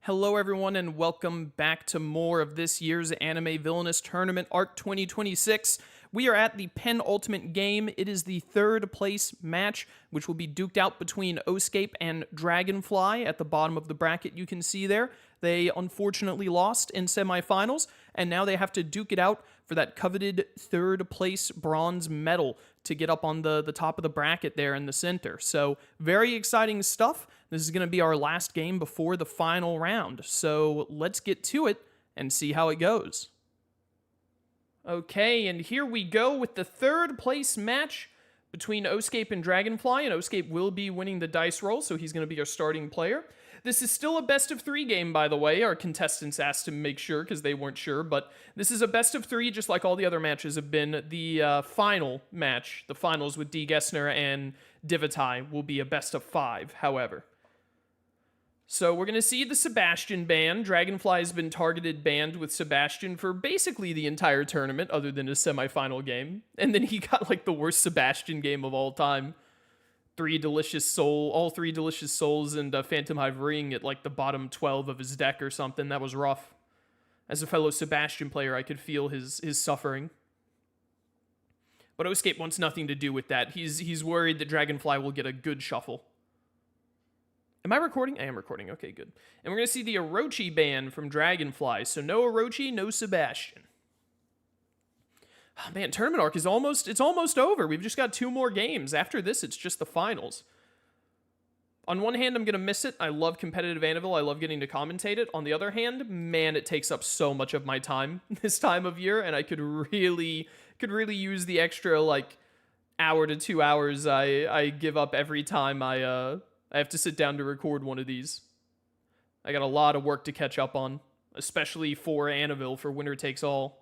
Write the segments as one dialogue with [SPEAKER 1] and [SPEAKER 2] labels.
[SPEAKER 1] Hello, everyone, and welcome back to more of this year's Anime Villainous Tournament Arc 2026. We are at the penultimate game. It is the third place match, which will be duked out between Oscape and Dragonfly at the bottom of the bracket you can see there. They unfortunately lost in semifinals, and now they have to duke it out for that coveted third place bronze medal to get up on the top of the bracket there in the center. So, very exciting stuff. This is going to be our last game before the final round. So, let's get to it and see how it goes. Okay, and here we go with the third place match between Oscape and Dragonfly, and Oscape will be winning the dice roll, so he's going to be our starting player. This is still a best of 3 game, by the way. Our contestants asked to make sure because they weren't sure, but this is a best of 3, just like all the other matches have been. The final match, the finals with D. Gessner and Divitai, will be a best of 5, however. So we're going to see the Sebastian ban. Dragonfly has been targeted banned with Sebastian for basically the entire tournament, other than his semifinal game. And then he got like the worst Sebastian game of all time. All 3 delicious souls and Phantom Hive Ring at like the bottom 12 of his deck or something. That was rough. As a fellow Sebastian player, I could feel his suffering. But Oscape wants nothing to do with that. He's worried that Dragonfly will get a good shuffle. Am I recording? I am recording. Okay, good. And we're going to see the Orochi ban from Dragonfly. So no Orochi, no Sebastian. Oh, man, tournament arc is almost over. We've just got 2 more games. After this, it's just the finals. On one hand, I'm going to miss it. I love competitive Anvil. I love getting to commentate it. On the other hand, man, it takes up so much of my time this time of year, and I could really use the extra, like, hour to 2 hours I give up every time I have to sit down to record one of these. I got a lot of work to catch up on, especially for Annabelle for Winner Takes All.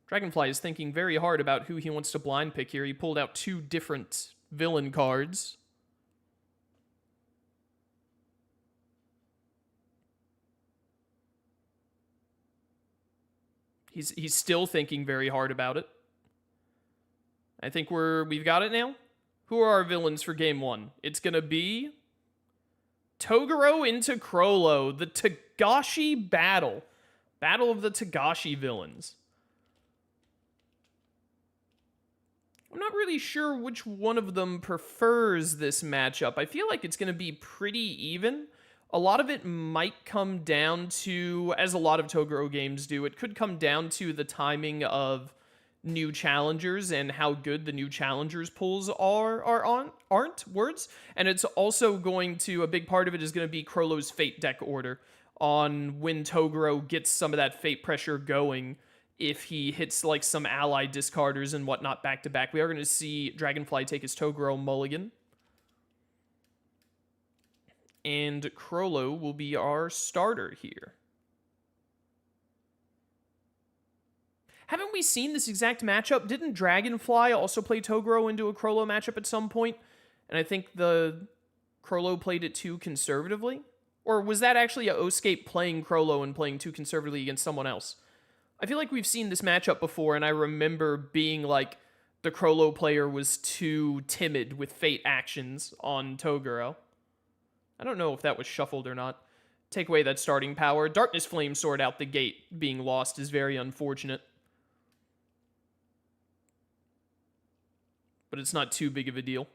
[SPEAKER 1] Dragonfly is thinking very hard about who he wants to blind pick here. He pulled out 2 different villain cards. He's still thinking very hard about it. I think we've got it now. Who are our villains for game 1? It's going to be Toguro into Crollo, the Tagashi battle. Battle of the Tagashi villains. I'm not really sure which one of them prefers this matchup. I feel like it's going to be pretty even. A lot of it might come down to, as a lot of Toguro games do, it could come down to the timing of new challengers and how good the new challengers pulls aren't words. And it's also going to, a big part of it is going to be Crollo's fate deck order on when Toguro gets some of that fate pressure going. If he hits like some ally discarders and whatnot back to back, we are going to see Dragonfly take his Toguro mulligan. And Crollo will be our starter here. Haven't we seen this exact matchup? Didn't Dragonfly also play Toguro into a Crollo matchup at some point? And I think the Crollo played it too conservatively? Or was that actually a Oscape playing Crollo and playing too conservatively against someone else? I feel like we've seen this matchup before, and I remember being like, the Crollo player was too timid with fate actions on Toguro. I don't know if that was shuffled or not. Take away that starting power. Darkness Flame Sword out the gate being lost is very unfortunate. But it's not too big of a deal.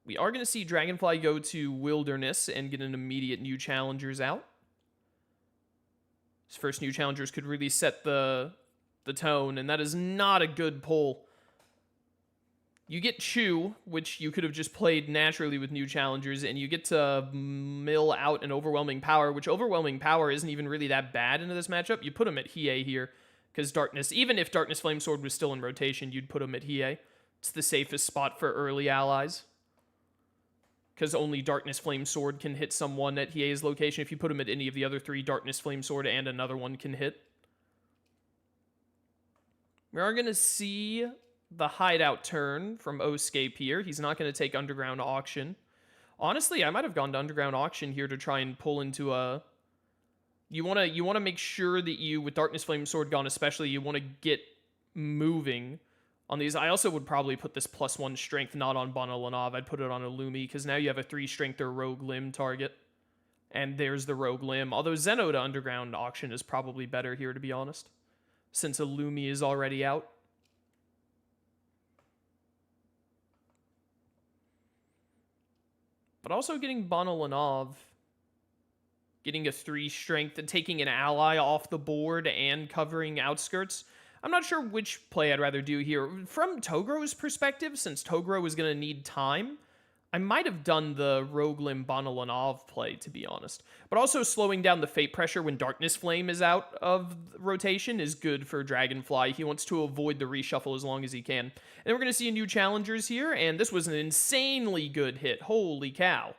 [SPEAKER 1] We are going to see Dragonfly go to Wilderness and get an immediate new challengers out. His first new challengers could really set the tone, and that is not a good pull. You get Chew, which you could have just played naturally with new challengers, and you get to mill out an Overwhelming Power, which Overwhelming Power isn't even really that bad into this matchup. You put him at Hiei here, because Darkness, even if Darkness Flame Sword was still in rotation, you'd put him at Hiei. It's the safest spot for early allies, because only Darkness Flame Sword can hit someone at Hiei's location. If you put him at any of the other 3, Darkness Flame Sword and another one can hit. We are going to see the hideout turn from Oscape here. He's not going to take Underground Auction. Honestly, I might have gone to Underground Auction here to try and pull into a... You want to make sure that you, with Darkness Flame Sword gone especially, you want to get moving on these. I also would probably put this +1 strength not on Bonolanov. I'd put it on Illumi, because now you have a 3 strength or Rogue Limb target. And there's the Rogue Limb. Although Zeno to Underground Auction is probably better here, to be honest, since Illumi is already out. But also getting Bonolanov, getting a 3 strength and taking an ally off the board and covering outskirts. I'm not sure which play I'd rather do here. From Togro's perspective, since Togro is going to need time, I might have done the Rogue Limb Bonolanov play, to be honest. But also slowing down the Fate pressure when Darkness Flame is out of rotation is good for Dragonfly. He wants to avoid the reshuffle as long as he can. And then we're going to see a new challengers here, and this was an insanely good hit. Holy cow.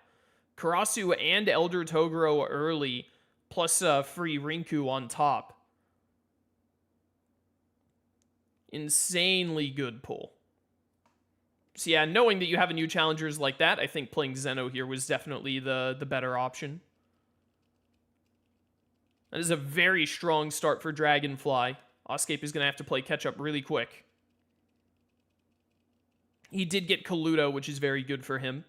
[SPEAKER 1] Karasu and Elder Toguro early, plus free Rinku on top. Insanely good pull. So yeah, knowing that you have a new challengers like that, I think playing Zeno here was definitely the better option. That is a very strong start for Dragonfly. Oscape is going to have to play catch-up really quick. He did get Coluto, which is very good for him.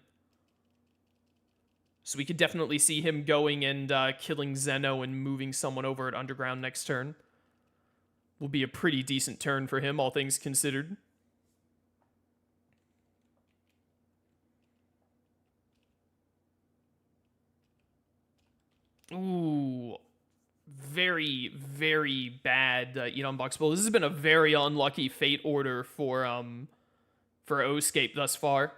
[SPEAKER 1] So we could definitely see him going and killing Zeno and moving someone over at Underground next turn. Will be a pretty decent turn for him, all things considered. Ooh, very, very bad Eat Unboxable. This has been a very unlucky Fate order for Oscape thus far.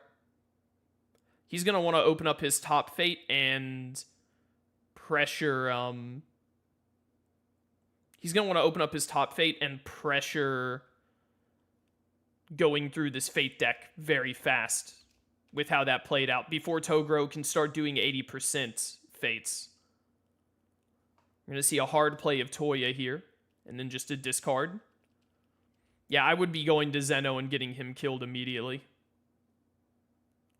[SPEAKER 1] He's going to want to open up his top Fate and pressure... He's going to want to open up his top Fate and pressure going through this Fate deck very fast with how that played out before Togro can start doing 80% Fates. We're going to see a hard play of Toya here, and then just a discard. Yeah, I would be going to Zeno and getting him killed immediately.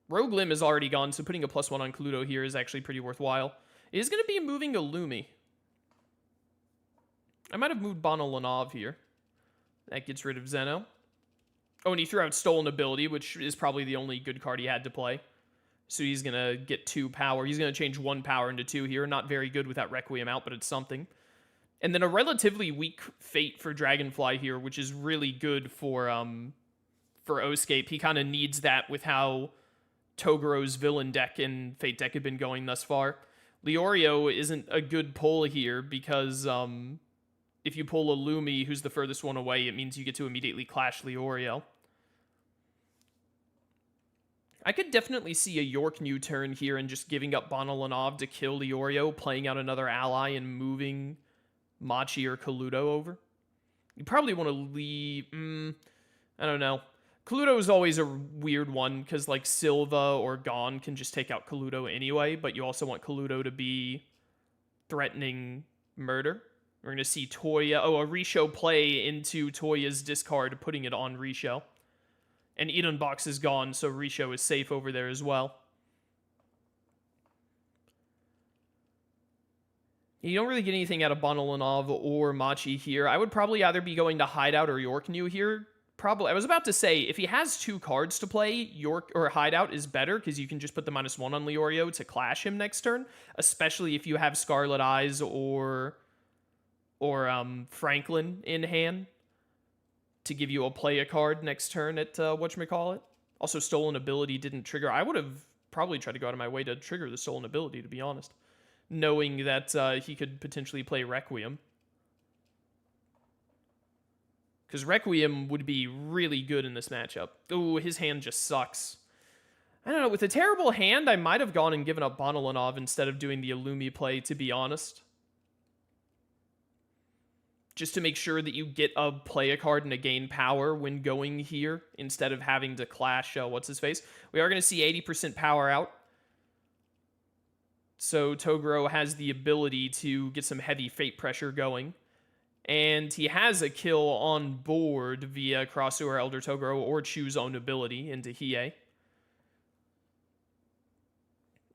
[SPEAKER 1] Rogue Limb is already gone, so putting a +1 on Cluedo here is actually pretty worthwhile. It is going to be moving Illumi. I might have moved Bonolanov here. That gets rid of Zeno. Oh, and he threw out Stolen Ability, which is probably the only good card he had to play. So he's going to get 2 power. He's going to change 1 power into 2 here. Not very good with that Requiem out, but it's something. And then a relatively weak Fate for Dragonfly here, which is really good for Oscape. He kind of needs that with how Togoro's villain deck and Fate deck have been going thus far. Leorio isn't a good pull here because if you pull Illumi, who's the furthest one away, it means you get to immediately clash Leorio. I could definitely see a York new turn here and just giving up Bonolanov to kill Leorio, playing out another ally and moving Machi or Coluto over. You probably want to leave... I don't know. Coluto is always a weird one because like Silva or Gon can just take out Coluto anyway, but you also want Coluto to be threatening murder. We're going to see Toya... Oh, a Risho play into Toya's discard, putting it on Risho. And Eden Box is gone, so Risho is safe over there as well. You don't really get anything out of Bonolanov or Machi here. I would probably either be going to Hideout or York New here. Probably. I was about to say, if he has 2 cards to play, York or Hideout is better, because you can just put the -1 on Leorio to clash him next turn, especially if you have Scarlet Eyes or Franklin in hand to give you a play a card next turn at whatchamacallit. Also, Stolen Ability didn't trigger. I would have probably tried to go out of my way to trigger the Stolen Ability, to be honest, knowing that he could potentially play Requiem. Because Requiem would be really good in this matchup. Ooh, his hand just sucks. I don't know, with a terrible hand, I might have gone and given up Bonolanov instead of doing the Illumi play, to be honest. Just to make sure that you get a play a card and a gain power when going here, instead of having to clash, what's-his-face. We are going to see 80% power out. So Toguro has the ability to get some heavy Fate pressure going. And he has a kill on board via Karasu or Elder Toguro, or choose own ability into Hiei.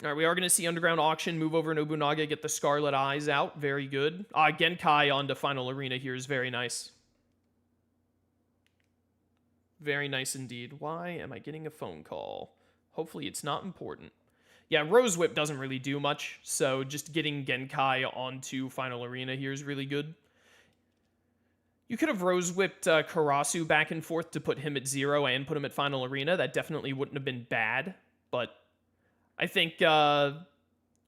[SPEAKER 1] All right, we are going to see Underground Auction move over Nobunaga, get the Scarlet Eyes out. Very good. Genkai onto Final Arena here is very nice. Very nice indeed. Why am I getting a phone call? Hopefully it's not important. Yeah, Rose Whip doesn't really do much, so just getting Genkai onto Final Arena here is really good. You could have Rose Whipped Karasu back and forth to put him at 0 and put him at Final Arena. That definitely wouldn't have been bad, but I think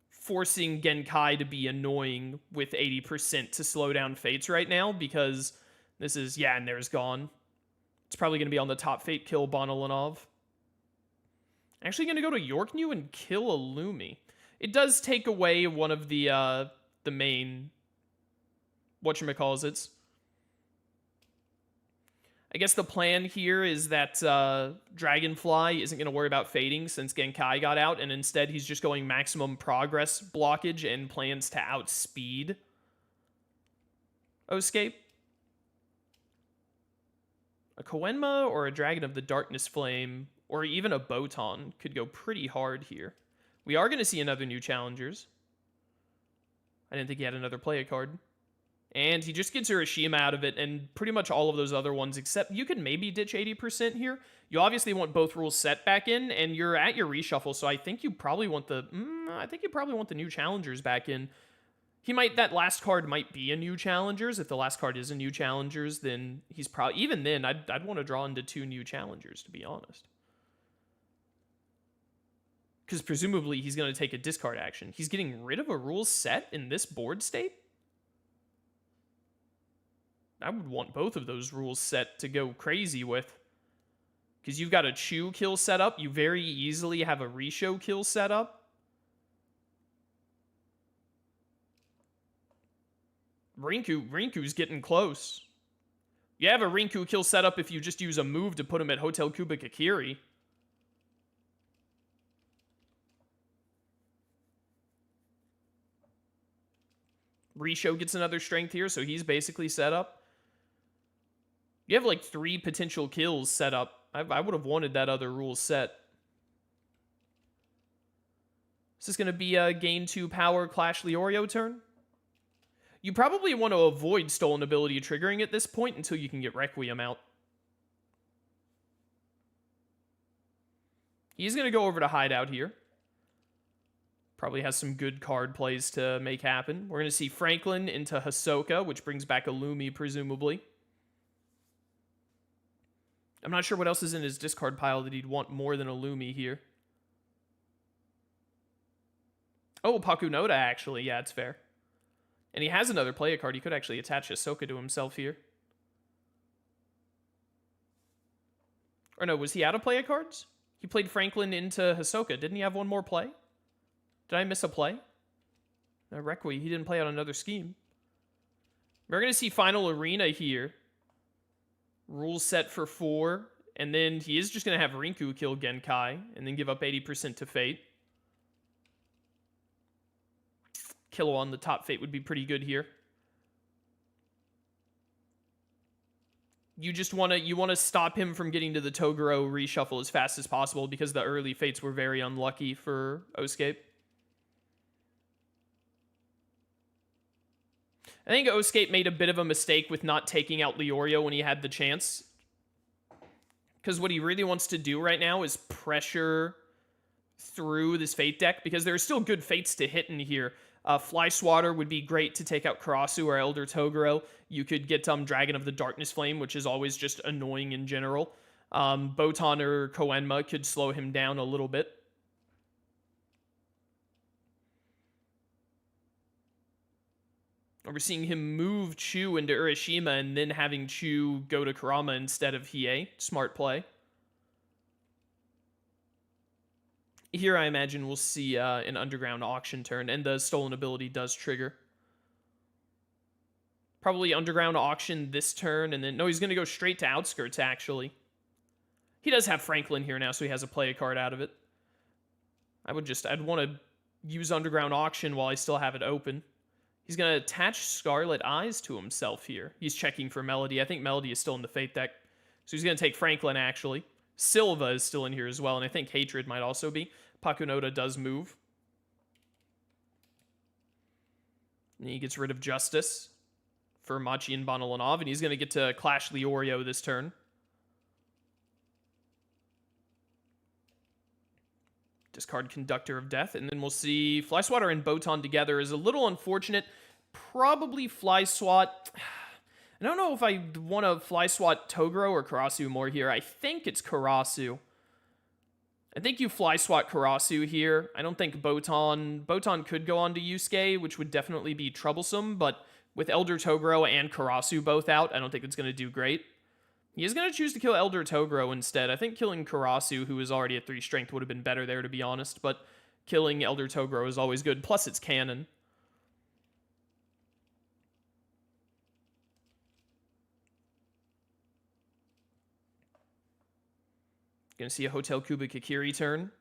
[SPEAKER 1] forcing Genkai to be annoying with 80% to slow down Fates right now, because this is, yeah, and there's gone. It's probably going to be on the top Fate kill Bonolanov. Actually going to go to Yorknew and kill a Lumi. It does take away one of the main whatchamacallits. I guess the plan here is that Dragonfly isn't going to worry about fading since Genkai got out, and instead he's just going maximum progress blockage and plans to outspeed Oscape. A Koenma or a Dragon of the Darkness Flame, or even a Botan could go pretty hard here. We are going to see another new challengers. I didn't think he had another play a card. And he just gets Urashima out of it, and pretty much all of those other ones, except you can maybe ditch 80% here. You obviously want both rules set back in, and you're at your reshuffle, so I think you probably want the new challengers back in. That last card might be a new challengers. If the last card is a new challengers, then he's probably, even then, I'd want to draw into 2 new challengers, to be honest. Because presumably he's going to take a discard action. He's getting rid of a rules set in this board state? I would want both of those rules set to go crazy with. Because you've got a Chew kill set up. You very easily have a Risho kill set up. Rinku's getting close. You have a Rinku kill set up if you just use a move to put him at Hotel Kubikakiri. Risho gets another strength here, so he's basically set up. You have like 3 potential kills set up. I would have wanted that other rule set. This is going to be a gain 2 power Clash Leorio turn. You probably want to avoid Stolen Ability triggering at this point until you can get Requiem out. He's going to go over to Hideout here. Probably has some good card plays to make happen. We're going to see Franklin into Hisoka, which brings back a Lumi, presumably. I'm not sure what else is in his discard pile that he'd want more than a Lumi here. Oh, Pakunoda, actually. Yeah, it's fair. And he has another play a card. He could actually attach Hisoka to himself here. Or no, was he out of play a cards? He played Franklin into Hisoka. Didn't he have one more play? Did I miss a play? No, Requi, he didn't play out another scheme. We're going to see Final Arena here. Rules set for 4. And then he is just going to have Rinku kill Genkai. And then give up 80% to Fate. Kill on the top Fate would be pretty good here. You just want to stop him from getting to the Toguro reshuffle as fast as possible because the early Fates were very unlucky for Oscape. I think Oscape made a bit of a mistake with not taking out Leorio when he had the chance. Because what he really wants to do right now is pressure through this Fate deck, because there are still good Fates to hit in here. Fly Swatter would be great to take out Karasu or Elder Toguro. You could get Dragon of the Darkness Flame, which is always just annoying in general. Botan or Koenma could slow him down a little bit. We're seeing him move Chu into Urashima and then having Chu go to Kurama instead of Hiei. Smart play. Here, I imagine we'll see an Underground Auction turn, and the Stolen Ability does trigger. Probably Underground Auction this turn, and then... No, he's going to go straight to Outskirts, actually. He does have Franklin here now, so he has a play card out of it. I'd want to use Underground Auction while I still have it open. He's going to attach Scarlet Eyes to himself here. He's checking for Melody. I think Melody is still in the Fate deck. So he's going to take Franklin, actually. Silva is still in here as well, and I think Hatred might also be. Pakunoda does move. And he gets rid of Justice for Machi and Bonolanov, and he's going to get to Clash Leorio this turn. Discard Conductor of Death, and then we'll see Fly Swatter and Botan together is a little unfortunate. Probably Fly Swat. I don't know if I want to Fly Swat Toguro or Karasu more here. I think it's Karasu. I think you Fly Swat Karasu here. I don't think Botan... Botan could go on to Yusuke, which would definitely be troublesome, but with Elder Toguro and Karasu both out, I don't think it's going to do great. He is going to choose to kill Elder Toguro instead. I think killing Karasu, who is already at 3 strength, would have been better there, to be honest, but killing Elder Toguro is always good, plus it's canon. Gonna see a Hotel Kuba Kikiri turn.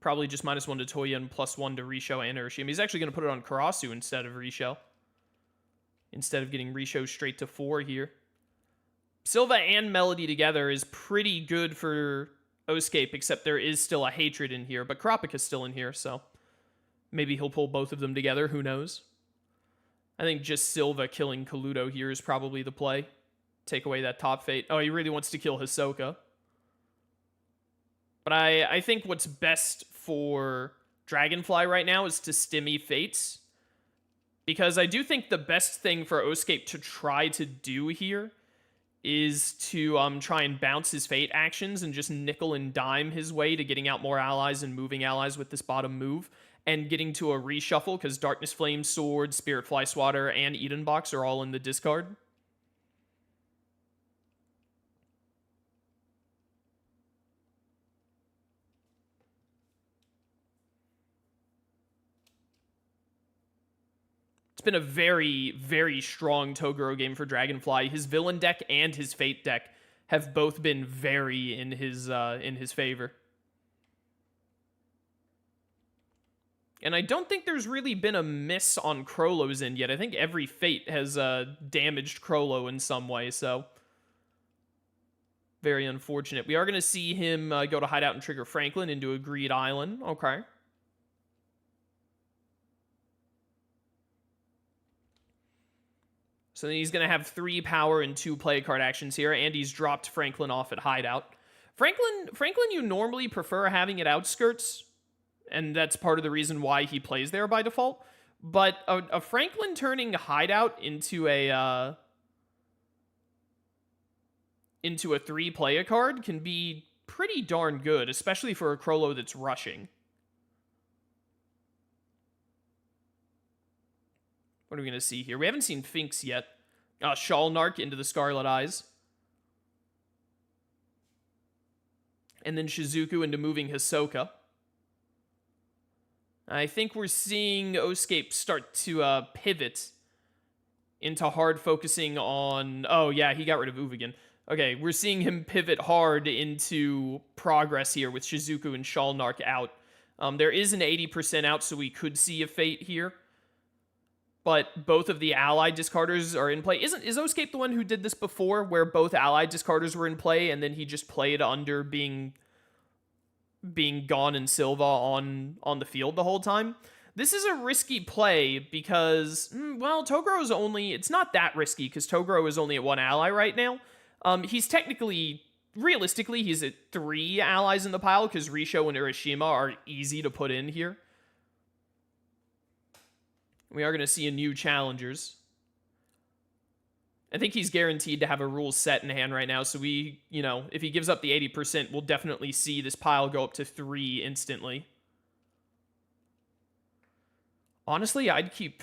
[SPEAKER 1] Probably just -1 to Toya and +1 to Risho and Urashima. He's actually gonna put it on Karasu instead of Risho. Instead of getting Risho straight to 4 here. Silva and Melody together is pretty good for Oscape, except there is still a Hatred in here, but Kurapika's still in here, so maybe he'll pull both of them together, who knows. I think just Silva killing Kaluto here is probably the play. Take away that top fate. Oh, he really wants to kill Hisoka. But I think what's best for Dragonfly right now is to stimmy Fates. Because I do think the best thing for Oscape to try to do here is to try and bounce his Fate actions and just nickel and dime his way to getting out more allies and moving allies with this bottom move. And getting to a reshuffle, because Darkness Flame Sword, Spirit Fly Swatter, and Eden Box are all in the discard. It's been a very, very strong Toguro game for Dragonfly. His villain deck and his Fate deck have both been very in his favor. And I don't think there's really been a miss on Krolo's end yet. I think every Fate has damaged Krolo in some way, so very unfortunate. We are going to see him go to Hideout and trigger Franklin into a Greed Island. Okay. So then he's going to have 3 power and 2 play card actions here, and he's dropped Franklin off at Hideout. Franklin, you normally prefer having at Outskirts, and that's part of the reason why he plays there by default. But a Franklin turning Hideout into a 3 play a card can be pretty darn good, especially for a Krolo that's rushing. What are we going to see here? We haven't seen Finks yet. Shalnark into the Scarlet Eyes. And then Shizuku into moving Hisoka. I think we're seeing Oscape start to pivot into hard focusing on... Oh, yeah, he got rid of Uvigan. Okay, we're seeing him pivot hard into progress here with Shizuku and Shalnark out. There is an 80% out, so we could see a Fate here. But both of the allied discarders are in play. Is Oscape the one who did this before, where both allied discarders were in play, and then he just played under being Gone and Silva on the field the whole time? This is a risky play because, well, Toguro's only... It's not that risky, because Toguro is only at 1 ally right now. He's technically... Realistically, he's at 3 allies in the pile, because Risho and Urashima are easy to put in here. We are going to see a new challengers. I think he's guaranteed to have a rule set in hand right now, so we, if he gives up the 80%, we'll definitely see this pile go up to 3 instantly. Honestly, I'd keep,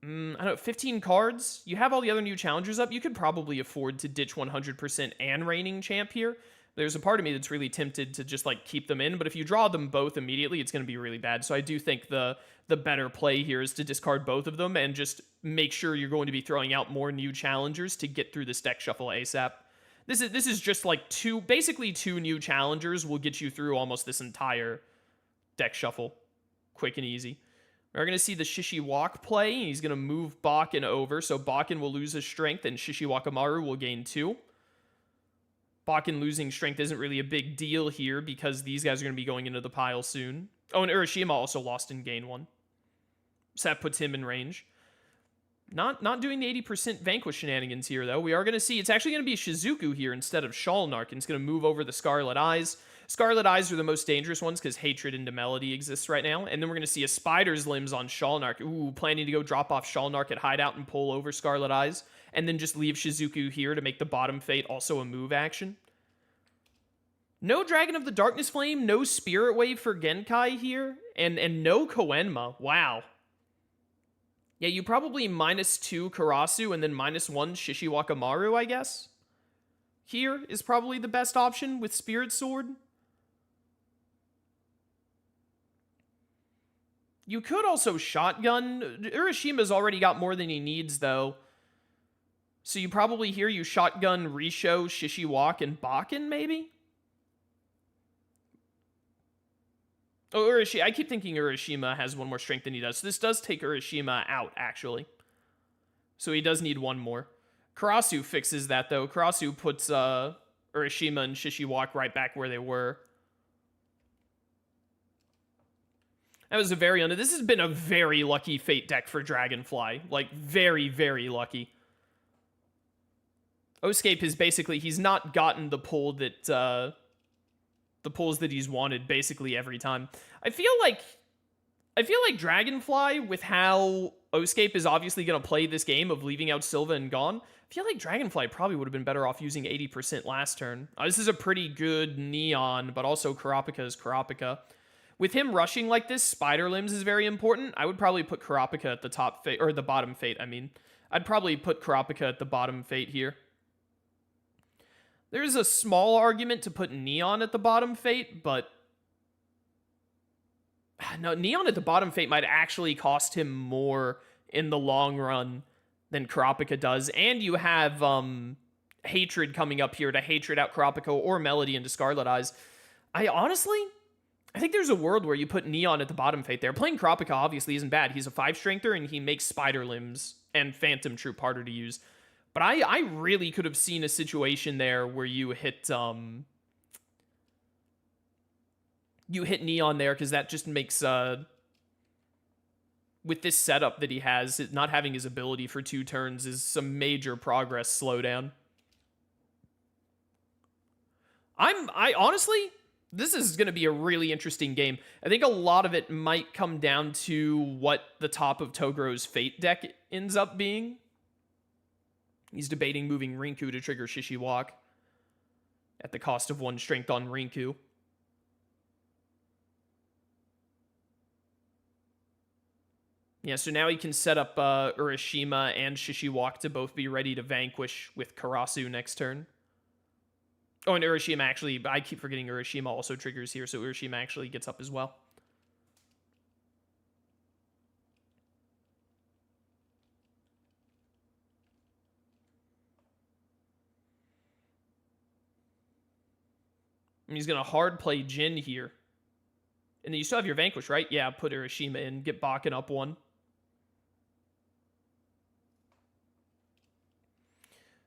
[SPEAKER 1] I don't know, 15 cards? You have all the other new challengers up, you could probably afford to ditch 100% and reigning champ here. There's a part of me that's really tempted to just, keep them in, but if you draw them both immediately, it's going to be really bad. So I do think the better play here is to discard both of them and just make sure you're going to be throwing out more new challengers to get through this deck shuffle ASAP. This is just basically 2 new challengers will get you through almost this entire deck shuffle. Quick and easy. We're going to see the Shishiwak play. He's going to move Bakken over, so Bakken will lose his strength and Shishiwakamaru will gain 2. Bakken losing strength isn't really a big deal here because these guys are going to be going into the pile soon. Oh, and Urashima also lost and gained 1. So that puts him in range. Not doing the 80% Vanquish shenanigans here, though. We are going to see it's actually going to be Shizuku here instead of Shalnark, and it's going to move over the Scarlet Eyes. Scarlet Eyes are the most dangerous ones because Hatred into Melody exists right now. And then we're going to see a Spider's Limbs on Shalnark. Ooh, planning to go drop off Shalnark at Hideout and pull over Scarlet Eyes. And then just leave Shizuku here to make the bottom Fate also a move action. No Dragon of the Darkness Flame, no Spirit Wave for Genkai here, and no Koenma. Wow. Yeah, you probably -2 Karasu and then -1 Shishiwakamaru, I guess. Here is probably the best option with Spirit Sword. You could also Shotgun. Urishima's already got more than he needs, though. So you probably here you Shotgun, Risho, Shishiwak, and Bakken, maybe? Oh, Urashima. I keep thinking Urashima has one more strength than he does. So this does take Urashima out, actually. So he does need one more. Karasu fixes that, though. Karasu puts Urashima and Shishiwak right back where they were. That was a very... This has been a very lucky Fate deck for Dragonfly. Like, very, very lucky. Oscape is basically... He's not gotten the pull that... the pulls that he's wanted basically every time. I feel like Dragonfly, with how Oscape is obviously going to play this game of leaving out Silva and Gon, I feel like Dragonfly probably would have been better off using 80% last turn. This is a pretty good Neon, but also Kurapika is Kurapika. With him rushing like this, Spider Limbs is very important. I would probably put Kurapika at the top Fate, or the bottom Fate, I mean. I'd probably put Kurapika at the bottom Fate here. There's a small argument to put Neon at the bottom Fate, but... No, Neon at the bottom Fate might actually cost him more in the long run than Kurapika does. And you have Hatred coming up here to Hatred out Kurapika or Melody into Scarlet Eyes. I think there's a world where you put Neon at the bottom Fate there. Playing Kurapika obviously isn't bad. He's a 5-strengther and he makes Spider Limbs and Phantom Troop harder to use. But I really could have seen a situation there where you hit Neon there, because that just makes with this setup that he has, not having his ability for 2 turns is some major progress slowdown. I honestly, this is going to be a really interesting game. I think a lot of it might come down to what the top of Togro's Fate deck ends up being. He's debating moving Rinku to trigger Shishiwak at the cost of 1 strength on Rinku. Yeah, so now he can set up Urashima and Shishiwak to both be ready to vanquish with Karasu next turn. Oh, and Urashima actually... I keep forgetting Urashima also triggers here, so Urashima actually gets up as well. And he's going to hard play Jin here. And then you still have your Vanquish, right? Yeah, put Urashima in. Get Bakken up 1.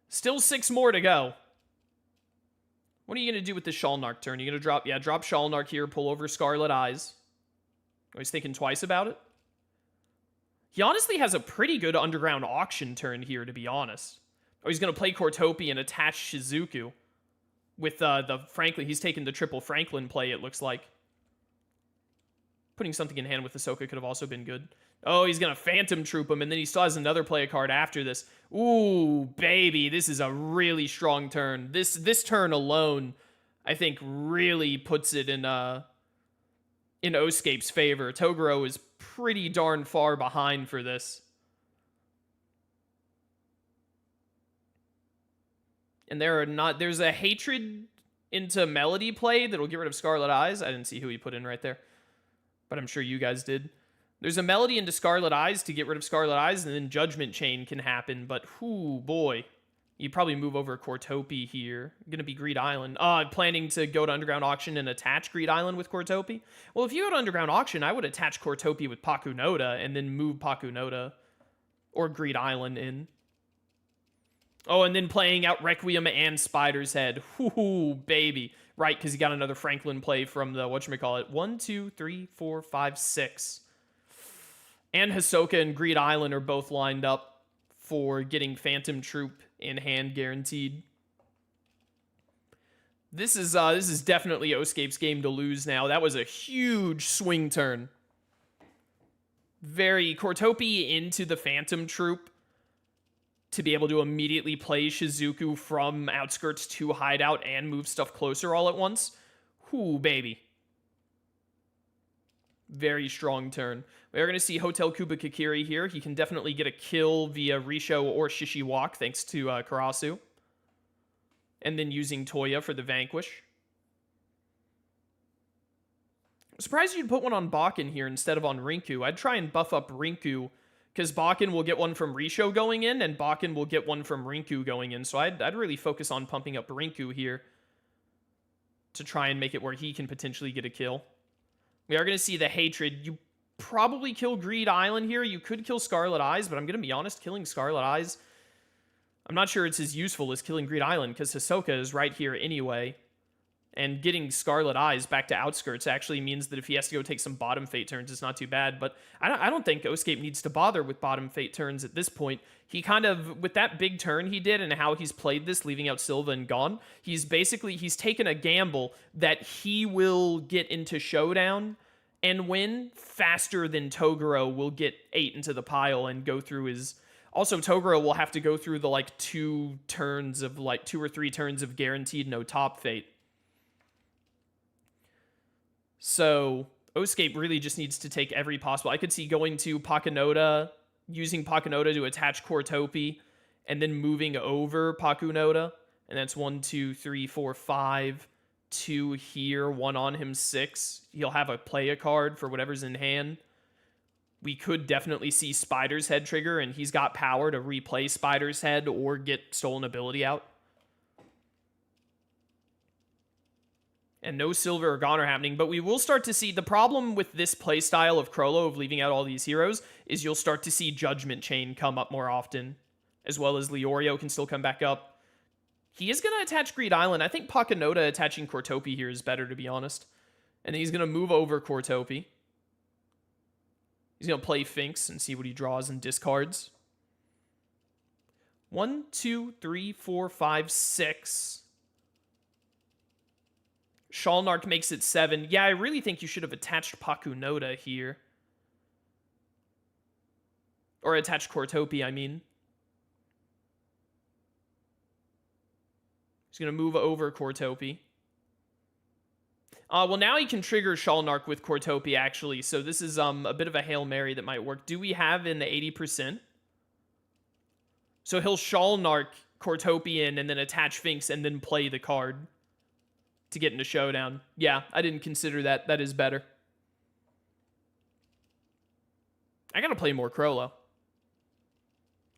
[SPEAKER 1] Still 6 more to go. What are you going to do with the Shalnark turn? You're going to drop... Yeah, drop Shalnark here. Pull over Scarlet Eyes. Oh, he's thinking twice about it. He honestly has a pretty good Underground Auction turn here, to be honest. Oh, he's going to play Cortopi and attach Shizuku. With the Franklin, he's taking the triple Franklin play, it looks like. Putting something in hand with Ahsoka could have also been good. Oh, he's going to Phantom Troop him, and then he still has another play card after this. Ooh, baby, this is a really strong turn. This turn alone, I think, really puts it in Oscape's favor. Toguro is pretty darn far behind for this. And there's a Hatred into Melody play that'll get rid of Scarlet Eyes. I didn't see who he put in right there, but I'm sure you guys did. There's a Melody into Scarlet Eyes to get rid of Scarlet Eyes, and then Judgment Chain can happen, but whoo, boy. You probably move over Cortopi here. Gonna be Greed Island. Planning to go to Underground Auction and attach Greed Island with Cortopi? Well, if you go to Underground Auction, I would attach Cortopi with Pakunoda, and then move Pakunoda or Greed Island in. Oh, and then playing out Requiem and Spider's Head. Whoo, baby. Right, because he got another Franklin play from the, whatchamacallit, 1, 2, 3, 4, 5, 6. And Hisoka and Greed Island are both lined up for getting Phantom Troop in hand guaranteed. This is definitely Oscape's game to lose now. That was a huge swing turn. Very Cortopi into the Phantom Troop to be able to immediately play Shizuku from Outskirts to Hideout and move stuff closer all at once. Whoo, baby. Very strong turn. We are going to see Hotel Kubakakiri here. He can definitely get a kill via Risho or Shishiwak thanks to Karasu. And then using Toya for the Vanquish. I'm surprised you'd put one on Bakken here instead of on Rinku. I'd try and buff up Rinku, because Bakken will get one from Risho going in, and Bakken will get one from Rinku going in. So I'd really focus on pumping up Rinku here to try and make it where he can potentially get a kill. We are going to see the Hatred. You probably kill Greed Island here. You could kill Scarlet Eyes, but I'm going to be honest, killing Scarlet Eyes, I'm not sure it's as useful as killing Greed Island, because Hisoka is right here anyway. And getting Scarlet Eyes back to Outskirts actually means that if he has to go take some bottom fate turns, it's not too bad. But I don't think Oscape needs to bother with bottom fate turns at this point. He kind of, with that big turn he did and how he's played this, leaving out Silva and Gon, he's taken a gamble that he will get into Showdown and win faster than Toguro will get 8 into the pile and go through his... Also, Toguro will have to go through the, 2 or 3 turns of guaranteed no top fate. So, Oscape really just needs to take every possible... I could see going to Pakunoda, using Pakunoda to attach Cortopi, and then moving over Pakunoda. And that's 1, 2, 3, 4, 5, 2 here, 1 on him, 6. He'll have a play a card for whatever's in hand. We could definitely see Spider's Head trigger, and he's got power to replay Spider's Head or get Stolen Ability out. And no Silver or Gon are happening, but we will start to see... The problem with this playstyle of Crollo, of leaving out all these heroes, is you'll start to see Judgment Chain come up more often, as well as Leorio can still come back up. He is going to attach Greed Island. I think Pakunoda attaching Cortopi here is better, to be honest. And then he's going to move over Cortopi. He's going to play Finks and see what he draws and discards. 1, 2, 3, 4, 5, 6. Shalnark makes it 7. Yeah, I really think you should have attached Pakunoda here. Or attached Cortopi, I mean. He's going to move over Cortopi. Well, now he can trigger Shalnark with Cortopi, actually. So this is a bit of a Hail Mary that might work. Do we have in the 80%? So he'll Shalnark Cortopi in and then attach Finks and then play the card to get into Showdown. Yeah, I didn't consider that. That is better. I gotta play more Crollo.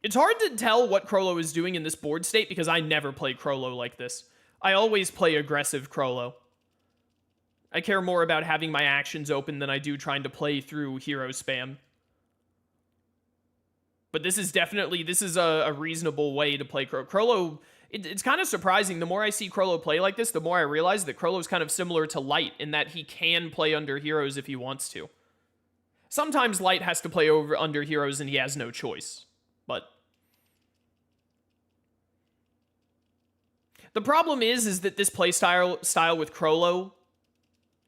[SPEAKER 1] It's hard to tell what Crollo is doing in this board state because I never play Crollo like this. I always play aggressive Crollo. I care more about having my actions open than I do trying to play through hero spam. But this is a reasonable way to play Crollo. Crollo, it's kind of surprising. The more I see Crollo play like this, the more I realize that Crollo is kind of similar to Light in that he can play under heroes if he wants to. Sometimes Light has to play under heroes and he has no choice. But the problem is that this play style with Crollo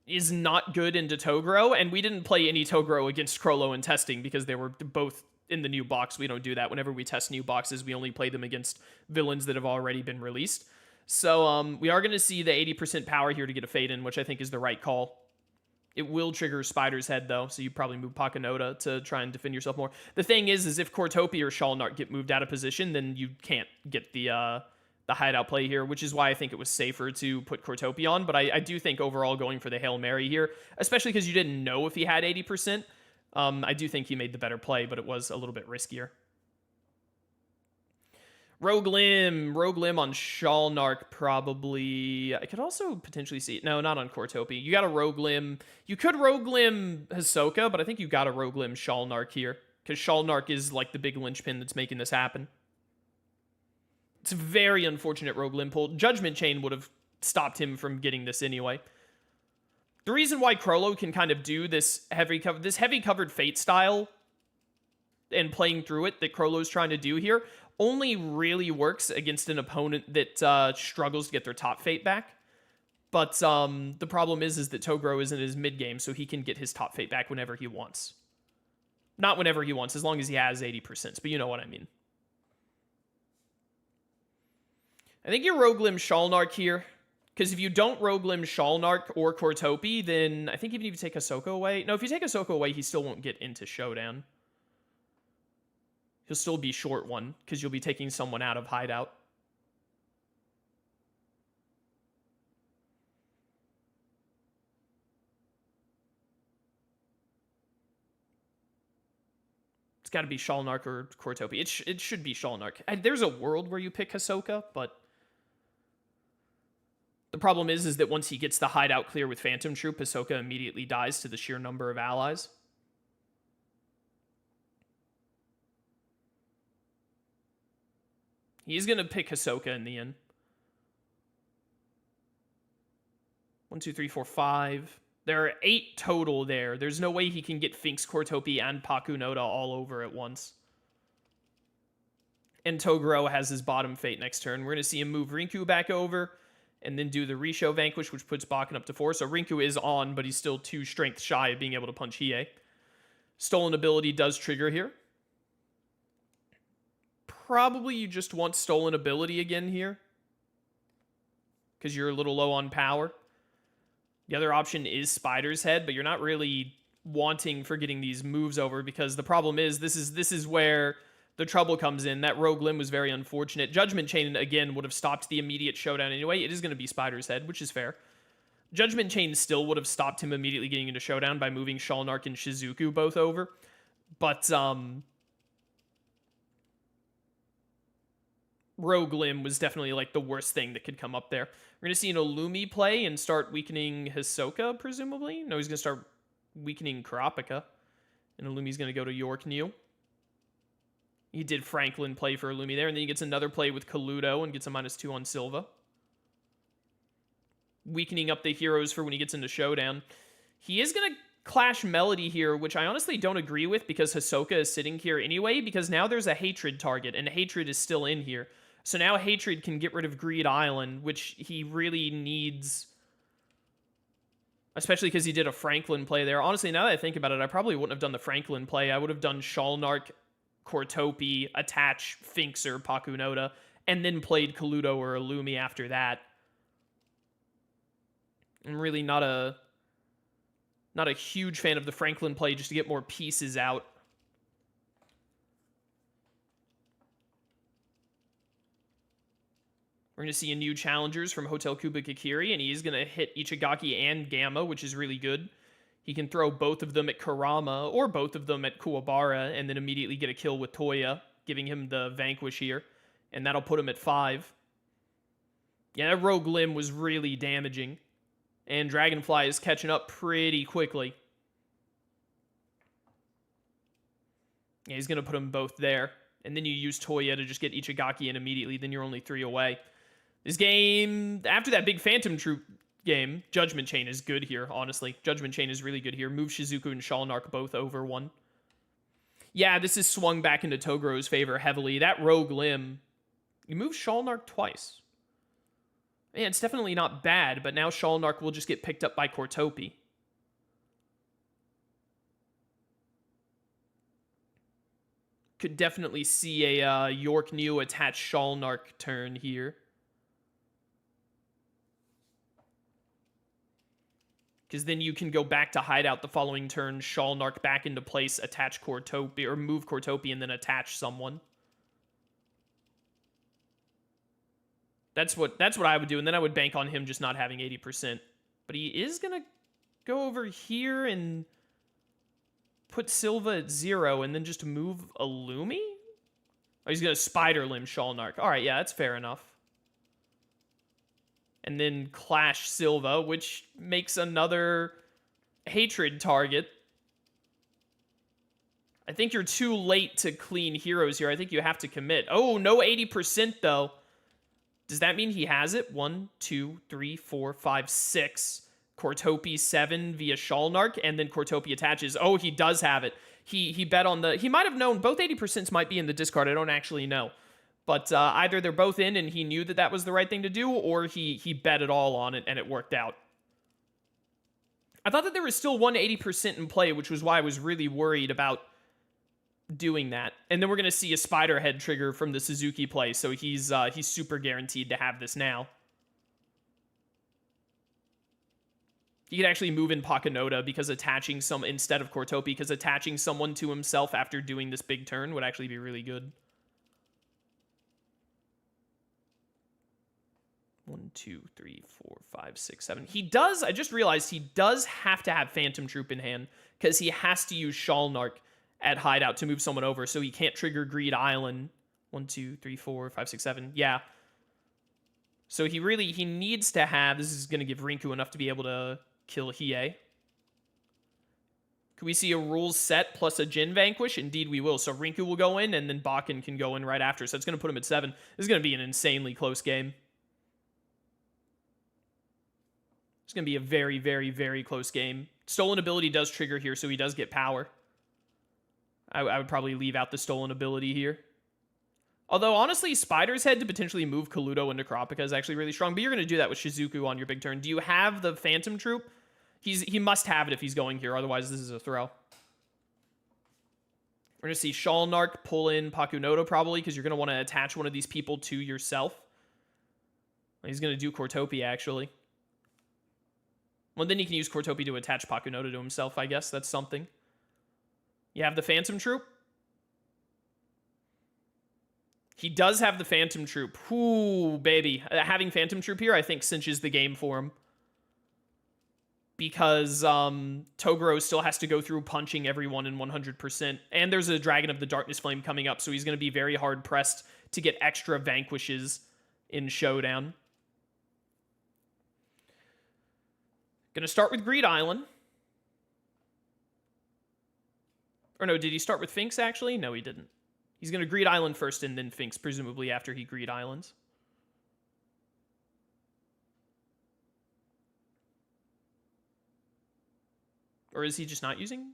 [SPEAKER 1] is not good into Toguro, and we didn't play any Toguro against Crollo in testing because they were both in the new box. We don't do that. Whenever we test new boxes, we only play them against villains that have already been released. So we are going to see the 80% power here to get a fade in, which I think is the right call. It will trigger Spider's Head, though, so you probably move Pakunoda to try and defend yourself more. The thing is if Cortopi or Shalnark get moved out of position, then you can't get the hideout play here, which is why I think it was safer to put Cortopi on. But I do think overall going for the Hail Mary here, especially because you didn't know if he had 80%, I do think he made the better play, but it was a little bit riskier. Rogue Limb on Shalnark, probably. I could also potentially see it. No, not on Cortopi. You got a Rogue Limb. You could Rogue Limb Hisoka, but I think you got a Rogue Limb Shalnark here, because Shalnark is like the big linchpin that's making this happen. It's a very unfortunate Rogue Limb pull. Judgment Chain would have stopped him from getting this anyway. The reason why Crollo can kind of do this heavy covered Fate style and playing through it that Crollo's trying to do here only really works against an opponent that struggles to get their top Fate back. But the problem is that Toguro isn't his mid game, so he can get his top fate back whenever he wants. Not whenever he wants, as long as he has 80%, but you know what I mean. I think you're Rogue Limb Shalnark here, because if you don't Rogue Limb Shalnark or Cortopi, then I think even if you take Ahsoka away... No, if you take Ahsoka away, he still won't get into Showdown. He'll still be short one, because you'll be taking someone out of Hideout. It's got to be Shalnark or Cortopi. It should be Shalnark. There's a world where you pick Ahsoka, but... The problem is that once he gets the hideout clear with Phantom Troop, Ahsoka immediately dies to the sheer number of allies. He's going to pick Ahsoka in the end. 1, 2, 3, 4, 5. There are 8 total there. There's no way he can get Finks, Cortopi, and Pakunoda all over at once. And Toguro has his bottom fate next turn. We're going to see him move Rinku back over, and then do the Risho Vanquish, which puts Bakken up to 4. So Rinku is on, but he's still 2 strength shy of being able to punch Hiei. Stolen Ability does trigger here. Probably you just want Stolen Ability again here, because you're a little low on power. The other option is Spider's Head, but you're not really wanting for getting these moves over, because the problem is this is where the trouble comes in. That Rogue Limb was very unfortunate. Judgment Chain, again, would have stopped the immediate showdown anyway. It is going to be Spider's Head, which is fair. Judgment Chain still would have stopped him immediately getting into showdown by moving Shalnark and Shizuku both over. But, Rogue Limb was definitely, like, the worst thing that could come up there. We're going to see an Illumi play and start weakening Hisoka, presumably. No, he's going to start weakening Kurapika. And Illumi's going to go to York New. He did Franklin play for Illumi there, and then he gets another play with Kaluto and gets a -2 on Silva. Weakening up the heroes for when he gets into Showdown. He is going to clash Melody here, which I honestly don't agree with, because Hisoka is sitting here anyway, because now there's a Hatred target, and Hatred is still in here. So now Hatred can get rid of Greed Island, which he really needs, especially because he did a Franklin play there. Honestly, now that I think about it, I probably wouldn't have done the Franklin play. I would have done Shalnark, Cortopi, attach Finks or Pakunoda, and then played Kaluto or Illumi after that. I'm really not a huge fan of the Franklin play just to get more pieces out. We're going to see a new challengers from Hotel Kubikakiri, and he's going to hit Ichigaki and Gamma, which is really good. He can throw both of them at Kurama, or both of them at Kuwabara, and then immediately get a kill with Toya, giving him the Vanquish here. And that'll put him at 5. Yeah, that Rogue Limb was really damaging. And Dragonfly is catching up pretty quickly. Yeah, he's going to put them both there. And then you use Toya to just get Ichigaki in immediately, then you're only 3 away. This game, after that big Phantom Troop game, Judgment Chain is good here, honestly. Judgment Chain is really good here. Move Shizuku and Shalnark both over 1. Yeah, this is swung back into Toguro's favor heavily. That Rogue Limb, you move Shalnark twice. Yeah, it's definitely not bad, but now Shalnark will just get picked up by Cortopi. Could definitely see a York New attach Shalnark turn here. Because then you can go back to hideout the following turn, Shalnark back into place, attach Cortopi, or move Cortopi and then attach someone. That's what I would do, and then I would bank on him just not having 80%. But he is going to go over here and put Silva at 0 and then just move Illumi? Oh, he's going to Spider Limb Shalnark. All right, yeah, that's fair enough. And then clash Silva, which makes another Hatred target. I think you're too late to clean heroes here. I think you have to commit. Oh, no 80% though. Does that mean he has it? 1, 2, 3, 4, 5, 6. Cortopi 7 via Shalnark, and then Cortopi attaches. Oh, he does have it. He bet on the... He might have known both 80% might be in the discard. I don't actually know. But either they're both in and he knew that that was the right thing to do, or he bet it all on it and it worked out. I thought that there was still 180% in play, which was why I was really worried about doing that. And then we're going to see a spider head trigger from the Suzuki play, so he's super guaranteed to have this now. He could actually move in Pakunoda because attaching some instead of Cortopi, because attaching someone to himself after doing this big turn would actually be really good. 1, 2, 3, 4, 5, 6, 7. He does, I just realized he does have to have Phantom Troop in hand because he has to use Shalnark at hideout to move someone over, so he can't trigger Greed Island. 1, 2, 3, 4, 5, 6, 7. Yeah. So he needs to have, this is going to give Rinku enough to be able to kill Hiei. Could we see a rules set plus a Jin Vanquish? Indeed we will. So Rinku will go in, and then Bakken can go in right after. So it's going to put him at 7. This is going to be an insanely close game. It's going to be a very, very, very close game. Stolen ability does trigger here, so he does get power. I would probably leave out the stolen ability here. Although, honestly, Spider's Head to potentially move Kaluto into Kurapika is actually really strong, but you're going to do that with Shizuku on your big turn. Do you have the Phantom Troop? He must have it if he's going here, otherwise this is a throw. We're going to see Shalnark pull in Pakunoda probably, because you're going to want to attach one of these people to yourself. He's going to do Cortopi, actually. Well, then he can use Cortopi to attach Pakunoda to himself, I guess. That's something. You have the Phantom Troop? He does have the Phantom Troop. Ooh, baby. Having Phantom Troop here, I think, cinches the game for him. Because Toguro still has to go through punching everyone in 100%. And there's a Dragon of the Darkness Flame coming up, so he's going to be very hard-pressed to get extra vanquishes in Showdown. Going to start with Greed Island. Or no, did he start with Finks, actually? No, he didn't. He's going to Greed Island first and then Finks, presumably after he Greed Islands. Or is he just not using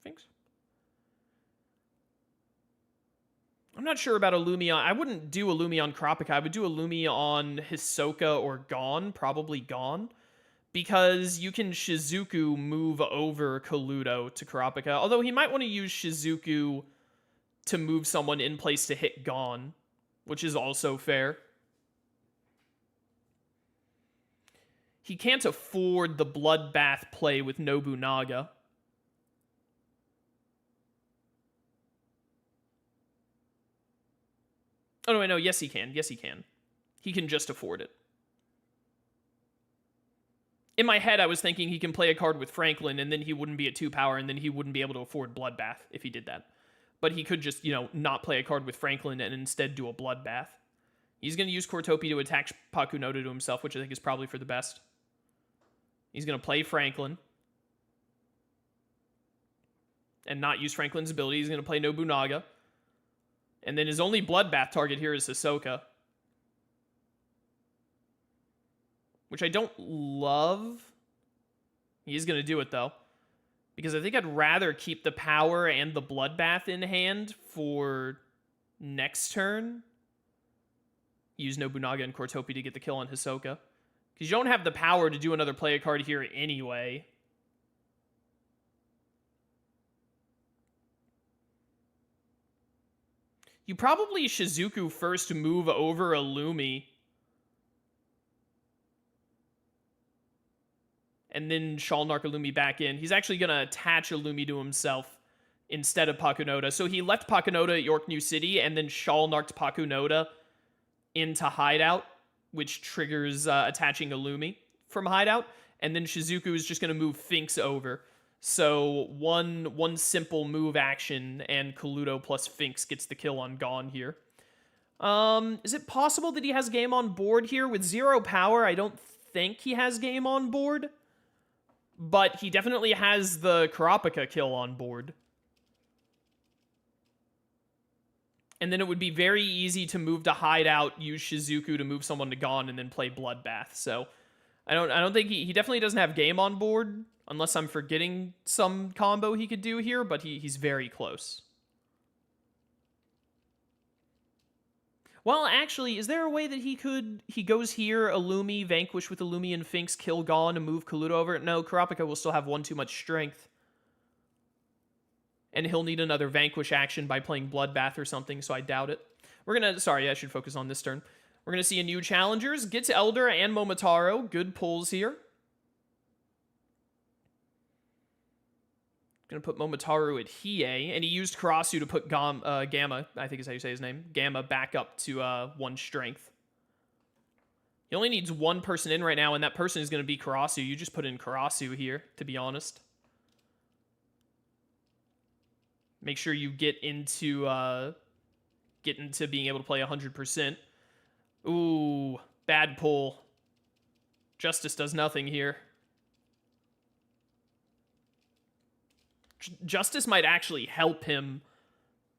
[SPEAKER 1] Finks? I'm not sure about Illumi. I wouldn't do Illumi on Kurapika. I would do Illumi on Hisoka or Gon, probably Gon. Because you can Shizuku move over Kaluto to Kurapika. Although he might want to use Shizuku to move someone in place to hit Gon, which is also fair. He can't afford the Bloodbath play with Nobunaga. Oh, no, yes he can. Yes, he can. He can just afford it. In my head, I was thinking he can play a card with Franklin, and then he wouldn't be at 2 power, and then he wouldn't be able to afford Bloodbath if he did that. But he could just, not play a card with Franklin and instead do a Bloodbath. He's going to use Cortopi to attach Pakunoda to himself, which I think is probably for the best. He's going to play Franklin. And not use Franklin's ability. He's going to play Nobunaga. And then his only Bloodbath target here is Hisoka. Which I don't love. He is going to do it, though. Because I think I'd rather keep the power and the Bloodbath in hand for next turn. Use Nobunaga and Cortopi to get the kill on Hisoka. Because you don't have the power to do another play card here anyway. You probably Shizuku first to move over Illumi. And then Shalnark Illumi back in. He's actually going to attach Illumi to himself instead of Pakunoda. So he left Pakunoda at York New City and then Shalnarked Pakunoda into Hideout, which triggers attaching Illumi from Hideout. And then Shizuku is just going to move Finks over. So one simple move action and Kaluto plus Finks gets the kill on Gon here. Is it possible that he has game on board here? With 0 power, I don't think he has game on board. But he definitely has the Kurapika kill on board. And then it would be very easy to move to Hideout, use Shizuku to move someone to Gon, and then play Bloodbath. So I don't think he definitely doesn't have game on board, unless I'm forgetting some combo he could do here, but he's very close. Well, actually, is there a way that he goes here, Illumi, Vanquish with Illumi and Finks, kill Gone, and move Kaluto over? No, Kurapika will still have one too much strength. And he'll need another Vanquish action by playing Bloodbath or something, so I doubt it. Sorry, I should focus on this turn. We're gonna see a new challengers. Gets Elder and Momotaro. Good pulls here. Gonna put Momotaro at Hiei, and he used Karasu to put Gamma, I think is how you say his name, Gamma back up to 1 strength. He only needs one person in right now, and that person is gonna be Karasu. You just put in Karasu here, to be honest. Make sure you get into being able to play 100%. Ooh, bad pull. Justice does nothing here. Justice might actually help him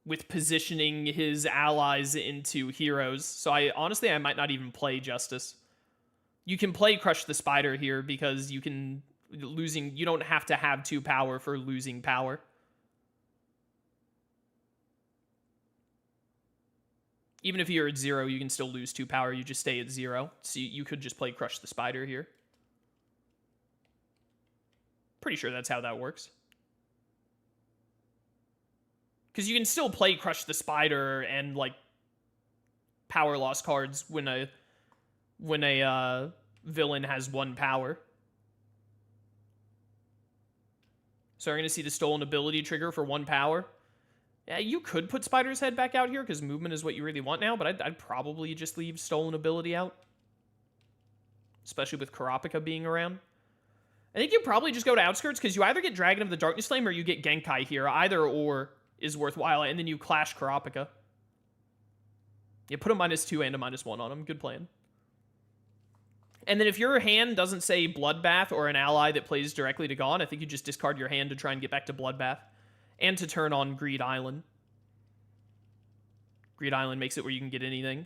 [SPEAKER 1] with positioning his allies into heroes. So I might not even play Justice. You can play Crush the Spider here because you don't have to have 2 power for losing power. Even if you're at 0, you can still lose 2 power. You just stay at 0. So you could just play Crush the Spider here. Pretty sure that's how that works. Because you can still play Crush the Spider and, like, power loss cards when a villain has 1 power. So we're going to see the Stolen Ability trigger for 1 power. Yeah, you could put Spider's Head back out here because movement is what you really want now, but I'd probably just leave Stolen Ability out. Especially with Kurapika being around. I think you probably just go to Outskirts because you either get Dragon of the Darkness Flame or you get Genkai here. Either or is worthwhile, and then you clash Kurapika. You put a -2 and a -1 on him. Good plan. And then if your hand doesn't say Bloodbath or an ally that plays directly to Gone, I think you just discard your hand to try and get back to Bloodbath. And to turn on Greed Island. Greed Island makes it where you can get anything.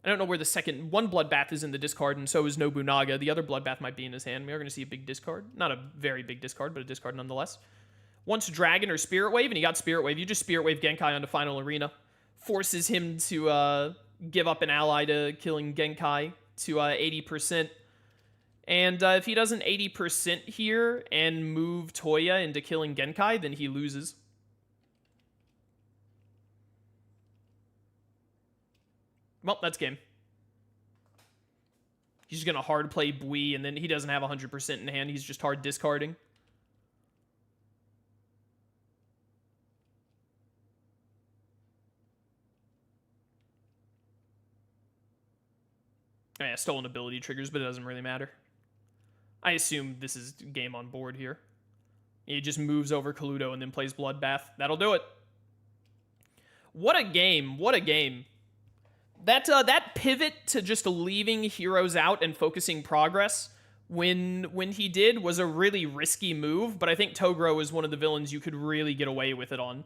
[SPEAKER 1] I don't know where the second... One Bloodbath is in the discard, and so is Nobunaga. The other Bloodbath might be in his hand. We are going to see a big discard. Not a very big discard, but a discard nonetheless. Once Dragon or Spirit Wave, and he got Spirit Wave, you just Spirit Wave Genkai onto Final Arena. Forces him to give up an ally to killing Genkai to 80%. And if he doesn't 80% here and move Toya into killing Genkai, then he loses. Well, that's game. He's just going to hard play Bui, and then he doesn't have 100% in hand. He's just hard discarding. Oh, yeah, Stolen Ability triggers, but it doesn't really matter. I assume this is game on board here. He just moves over Kaluto and then plays Bloodbath. That'll do it. What a game. What a game. That pivot to just leaving heroes out and focusing progress when he did was a really risky move, but I think Toguro is one of the villains you could really get away with it on.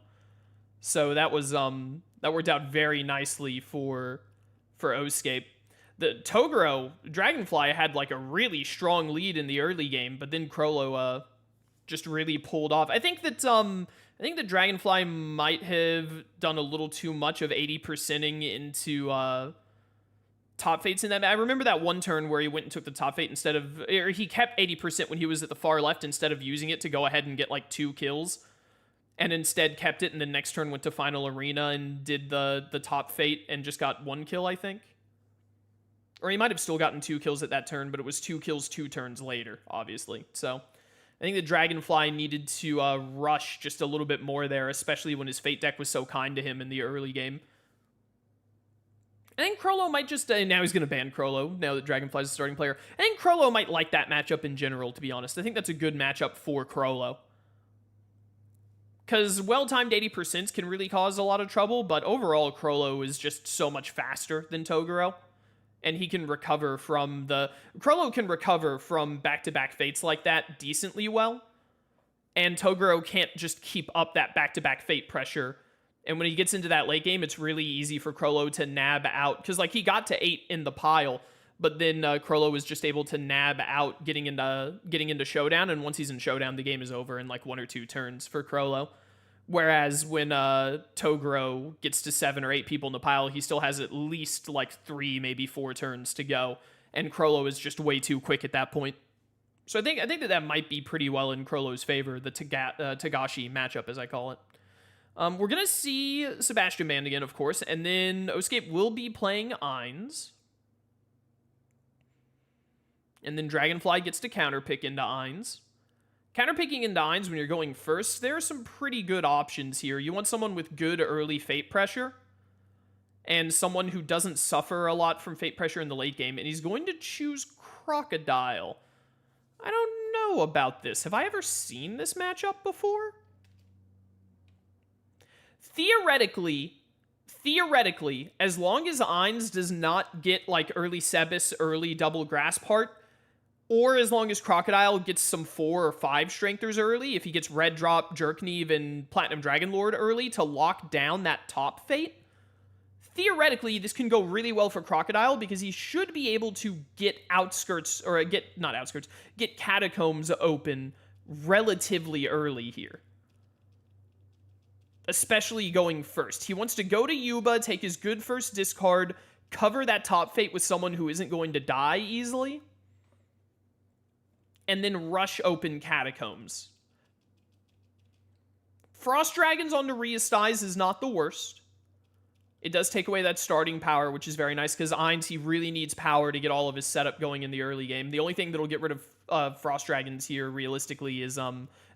[SPEAKER 1] So that was that worked out very nicely for Oscape. The Toguro, Dragonfly had like a really strong lead in the early game, but then Crollo just really pulled off. I think that the Dragonfly might have done a little too much of 80%ing into top fates in that. I remember that one turn where he went and took the top fate instead of, or he kept 80% when he was at the far left instead of using it to go ahead and get like 2 kills, and instead kept it, and the next turn went to Final Arena and did the top fate and just got 1 kill, I think. Or he might have still gotten 2 kills at that turn, but it was 2 kills 2 turns later, obviously. So I think the Dragonfly needed to rush just a little bit more there, especially when his Fate deck was so kind to him in the early game. I think Crollo might just... now he's going to ban Crollo, now that Dragonfly's a starting player. I think Crollo might like that matchup in general, to be honest. I think that's a good matchup for Crollo. Because well-timed 80% can really cause a lot of trouble, but overall Crollo is just so much faster than Toguro. And he can recover from Crollo can recover from back-to-back fates like that decently well. And Toguro can't just keep up that back-to-back fate pressure. And when he gets into that late game, it's really easy for Crollo to nab out. Because, like, he got to 8 in the pile, but then Crollo was just able to nab out getting into Showdown. And once he's in Showdown, the game is over in, like, 1 or 2 turns for Crollo. Whereas when Toguro gets to 7 or 8 people in the pile, he still has at least like 3, maybe 4 turns to go. And Crollo is just way too quick at that point. So I think that might be pretty well in Crollo's favor, the Tagashi matchup, as I call it. We're going to see Sebastian Band again, of course, and then Oscape will be playing Ainz. And then Dragonfly gets to counterpick into Ainz. Counterpicking into Ainz when you're going first, there are some pretty good options here. You want someone with good early Fate pressure, and someone who doesn't suffer a lot from Fate pressure in the late game, and he's going to choose Crocodile. I don't know about this. Have I ever seen this matchup before? Theoretically, as long as Ainz does not get like early Sebis, early double grasp heart, or as long as Crocodile gets some 4 or 5 strengthers early, if he gets Red Drop, Jerkneve, and Platinum Dragonlord early to lock down that top Fate, theoretically, this can go really well for Crocodile because he should be able to get get Catacombs open relatively early here. Especially going first. He wants to go to Yuba, take his good first discard, cover that top Fate with someone who isn't going to die easily, and then rush open Catacombs. Frost Dragons on Reastize is not the worst. It does take away that starting power, which is very nice, because Ainz, he really needs power to get all of his setup going in the early game. The only thing that'll get rid of Frost Dragons here, realistically, is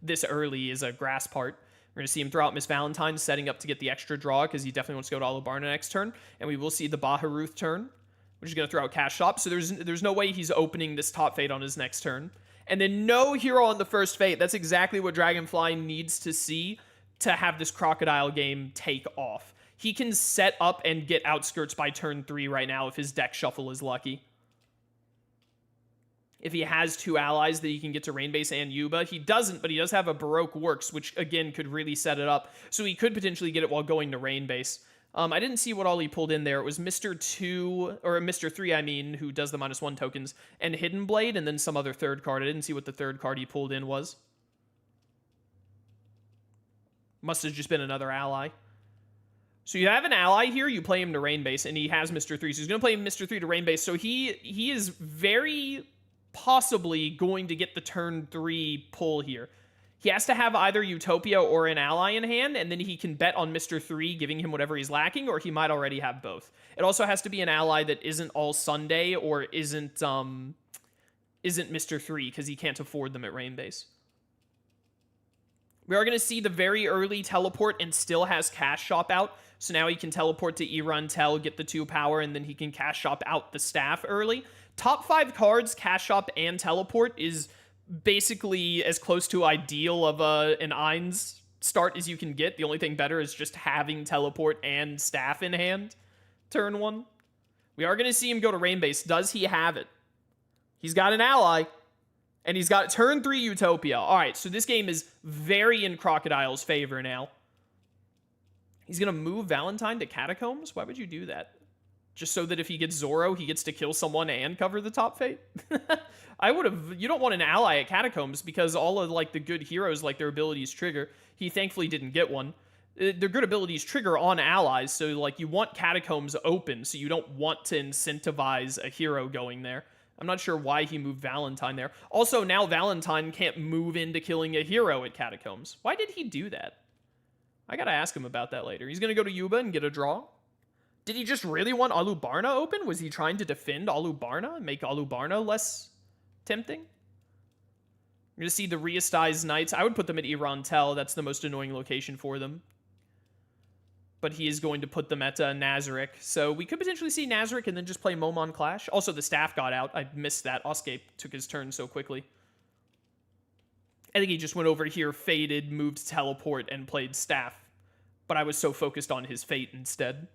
[SPEAKER 1] this early is a grass part. We're going to see him throw out Miss Valentine, setting up to get the extra draw, because he definitely wants to go to Alubarna next turn. And we will see the Baharuth turn, which is going to throw out Cash Shop. So there's no way he's opening this top Fate on his next turn. And then no hero on the first Fate. That's exactly what Dragonfly needs to see to have this Crocodile game take off. He can set up and get Outskirts by turn 3 right now if his deck shuffle is lucky. If he has 2 allies that he can get to Rainbase and Yuba. He doesn't, but he does have a Baroque Works, which again could really set it up. So he could potentially get it while going to Rainbase. I didn't see what all he pulled in there. It was Mr. 2, or Mr. 3, I mean, who does the -1 tokens, and Hidden Blade, and then some other third card. I didn't see what the third card he pulled in was. Must have just been another ally. So you have an ally here, you play him to Rainbase, and he has Mr. 3. So he's going to play Mr. 3 to Rainbase. So he is very possibly going to get the turn 3 pull here. He has to have either Utopia or an ally in hand, and then he can bet on Mr. 3, giving him whatever he's lacking, or he might already have both. It also has to be an ally that isn't all Sunday or isn't Mr. 3, because he can't afford them at Rainbase. We are going to see the very early teleport and still has Cash Shop out. So now he can teleport to Erantel, get the 2 power, and then he can Cash Shop out the staff early. Top 5 cards, Cash Shop and Teleport, is basically as close to ideal of an Ainz start as you can get. The only thing better is just having Teleport and staff in hand turn 1. We are going to see him go to Rainbase. Does he have it? He's got an ally. And he's got turn 3 Utopia. All right, so this game is very in Crocodile's favor now. He's going to move Valentine to Catacombs? Why would you do that? Just so that if he gets Zoro, he gets to kill someone and cover the top Fate? You don't want an ally at Catacombs because all of like the good heroes, like their abilities trigger. He thankfully didn't get one. Their good abilities trigger on allies, so like you want Catacombs open, so you don't want to incentivize a hero going there. I'm not sure why he moved Valentine there. Also, now Valentine can't move into killing a hero at Catacombs. Why did he do that? I gotta ask him about that later. He's gonna go to Yuba and get a draw. Did he just really want Alubarna open? Was he trying to defend Alubarna and make Alubarna less tempting? We're gonna see the Reastize Knights. I would put them at Erantel. That's the most annoying location for them. But he is going to put them at Nazarick. So we could potentially see Nazarick and then just play Momon Clash. Also, the staff got out. I missed that. Oscape took his turn so quickly. I think he just went over here, faded, moved Teleport, and played staff. But I was so focused on his Fate instead.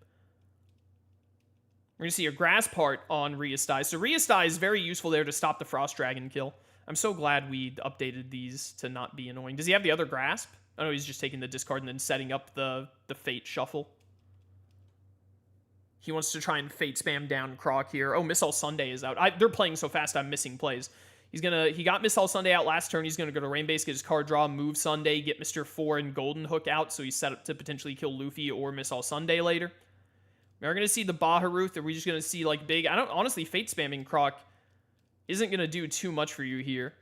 [SPEAKER 1] We're going to see a Grass part on Reastize. So Reastize is very useful there to stop the Frost Dragon kill. I'm so glad we updated these to not be annoying. Does he have the other Grasp? Oh no, he's just taking the discard and then setting up the Fate shuffle. He wants to try and Fate spam down Croc here. Oh, Miss All Sunday is out. They're playing so fast I'm missing plays. He got Miss All Sunday out last turn. He's gonna go to Rain Base, get his card draw, move Sunday, get Mr. 4 and Golden Hook out, so he's set up to potentially kill Luffy or Miss All Sunday later. We're gonna see the Baharuth, or we're just gonna see like big. I don't honestly fate spamming Croc isn't gonna do too much for you here.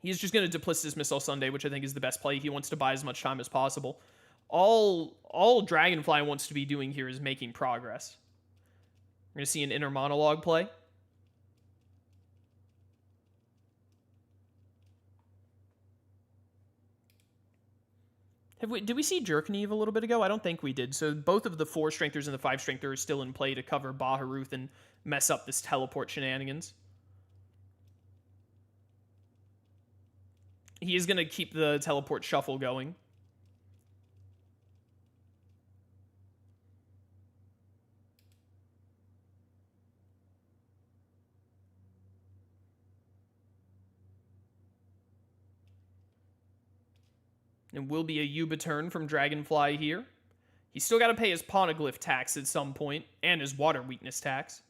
[SPEAKER 1] He's just gonna Duplicitous Miss All Sunday, which I think is the best play. He wants to buy as much time as possible. All Dragonfly wants to be doing here is making progress. We're gonna see an inner monologue play. Did we see Jerkneave a little bit ago? I don't think we did. So both of the 4 strengthers and the 5 strengther are still in play to cover Baharuth and mess up this teleport shenanigans. He is going to keep the teleport shuffle going. It will be a Yuba turn from Dragonfly here. He's still got to pay his Poneglyph tax at some point, and his Water Weakness tax.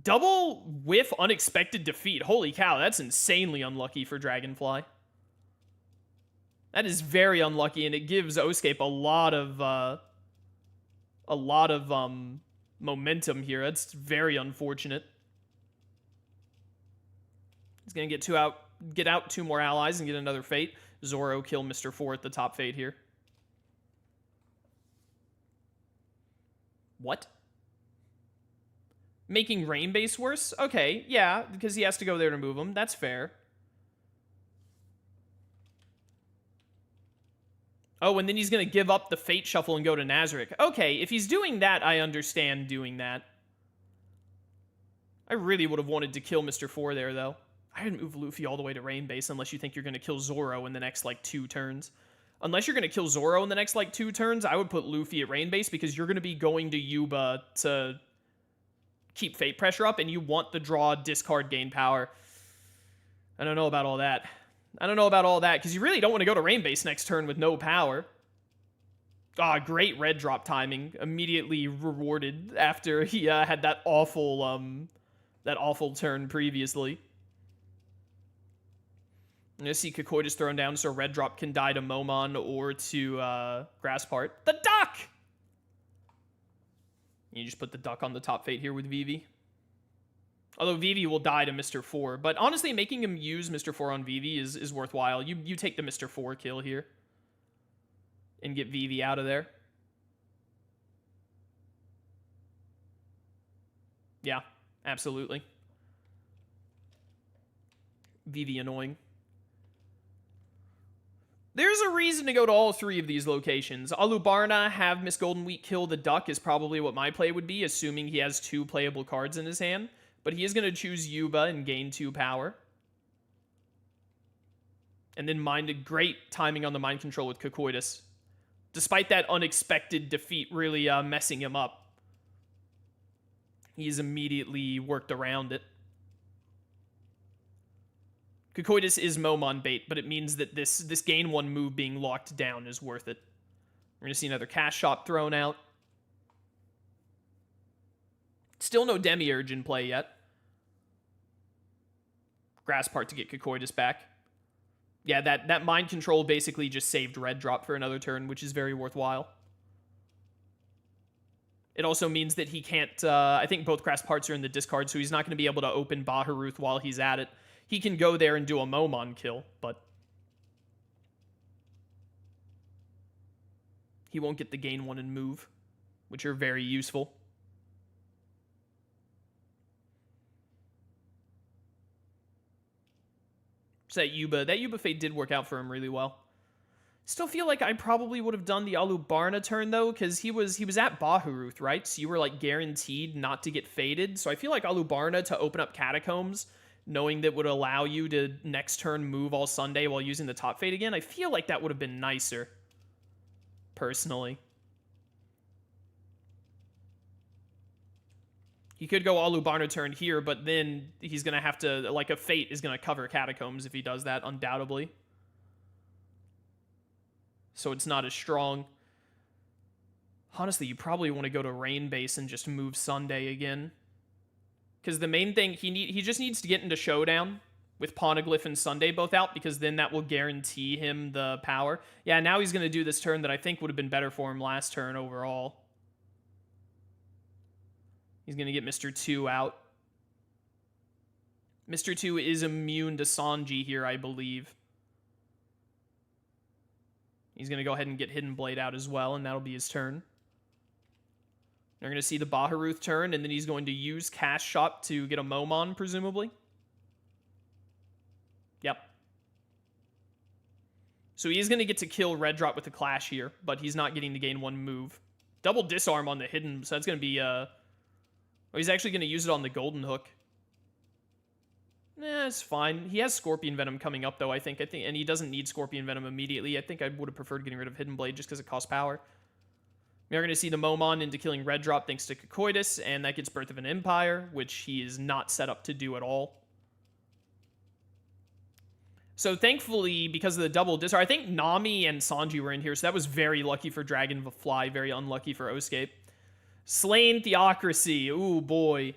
[SPEAKER 1] Double whiff unexpected defeat. Holy cow, that's insanely unlucky for Dragonfly. That is very unlucky, and it gives Oscape a lot of momentum here. That's very unfortunate. He's gonna get out 2 more allies and get another fate. Zoro kill Mr. 4 at the top fate here. What? Making Rain Base worse? Okay, yeah, because he has to go there to move him. That's fair. Oh, and then he's going to give up the Fate Shuffle and go to Nazarick. Okay, if he's doing that, I understand doing that. I really would have wanted to kill Mr. 4 there, though. I didn't move Luffy all the way to Rain Base unless you think you're going to kill Zoro in the next, 2 turns. Unless you're going to kill Zoro in the next, 2 turns, I would put Luffy at Rain Base because you're going to be going to Yuba to keep Fate pressure up, and you want the draw, discard, gain power. I don't know about all that. Because you really don't want to go to Rain Base next turn with no power. Ah, great red drop timing. Immediately rewarded after he had that awful turn previously. I'm going to see Cocoitus thrown down so red drop can die to Momon or to Grasspart. The duck! You just put the duck on the top fate here with Vivi. Although Vivi will die to Mr. 4. But honestly, making him use Mr. 4 on Vivi is worthwhile. You take the Mr. 4 kill here. And get Vivi out of there. Yeah, absolutely. Vivi annoying. There's a reason to go to all 3 of these locations. Alubarna, have Miss Golden Wheat kill the duck is probably what my play would be, assuming he has 2 playable cards in his hand. But he is going to choose Yuba and gain 2 power. And then great timing on the mind control with Cocoitus. Despite that unexpected defeat really messing him up. He's immediately worked around it. Cocoitus is Momon bait, but it means that this gain 1 move being locked down is worth it. We're going to see another Cash Shop thrown out. Still no Demiurge in play yet. Grasspart to get Cocoitus back. Yeah, that mind control basically just saved red drop for another turn, which is very worthwhile. It also means that he can't... I think both Grassparts are in the discard, so he's not going to be able to open Baharuth while he's at it. He can go there and do a Momon kill, but he won't get the gain 1 and move, which are very useful. So that Yuba fate did work out for him really well. Still feel like I probably would have done the Alubarna turn, though, because he was at Baharuth, right? So you were, guaranteed not to get faded. So I feel like Alubarna to open up Catacombs, knowing that would allow you to next turn move all Sunday while using the top fate again, I feel like that would have been nicer, personally. He could go Alubarna turn here, but then he's going to have to, a fate is going to cover Catacombs if he does that, undoubtedly. So it's not as strong. Honestly, you probably want to go to Rain Base and just move Sunday again. Because the main thing, he just needs to get into Showdown with Poneglyph and Sunday both out, because then that will guarantee him the power. Yeah, now he's going to do this turn that I think would have been better for him last turn overall. He's going to get Mr. 2 out. Mr. 2 is immune to Sanji here, I believe. He's going to go ahead and get Hidden Blade out as well, and that'll be his turn. They're going to see the Baharuth turn, and then he's going to use Cast Shot to get a Momon, presumably. Yep. So he is going to get to kill Red Drop with the Clash here, but he's not getting to gain 1 move. Double Disarm on the Hidden, so that's going to be... Oh, he's actually going to use it on the Golden Hook. It's fine. He has Scorpion Venom coming up, though, I think, and he doesn't need Scorpion Venom immediately. I think I would have preferred getting rid of Hidden Blade just because it costs power. We're going to see the Momon into killing Red Drop thanks to Cocoitus, and that gets Birth of an Empire, which he is not set up to do at all. So thankfully, because of the double disarm, I think Nami and Sanji were in here, so that was very lucky for Dragonfly, very unlucky for Oscape. Slain Theocracy. Ooh, boy.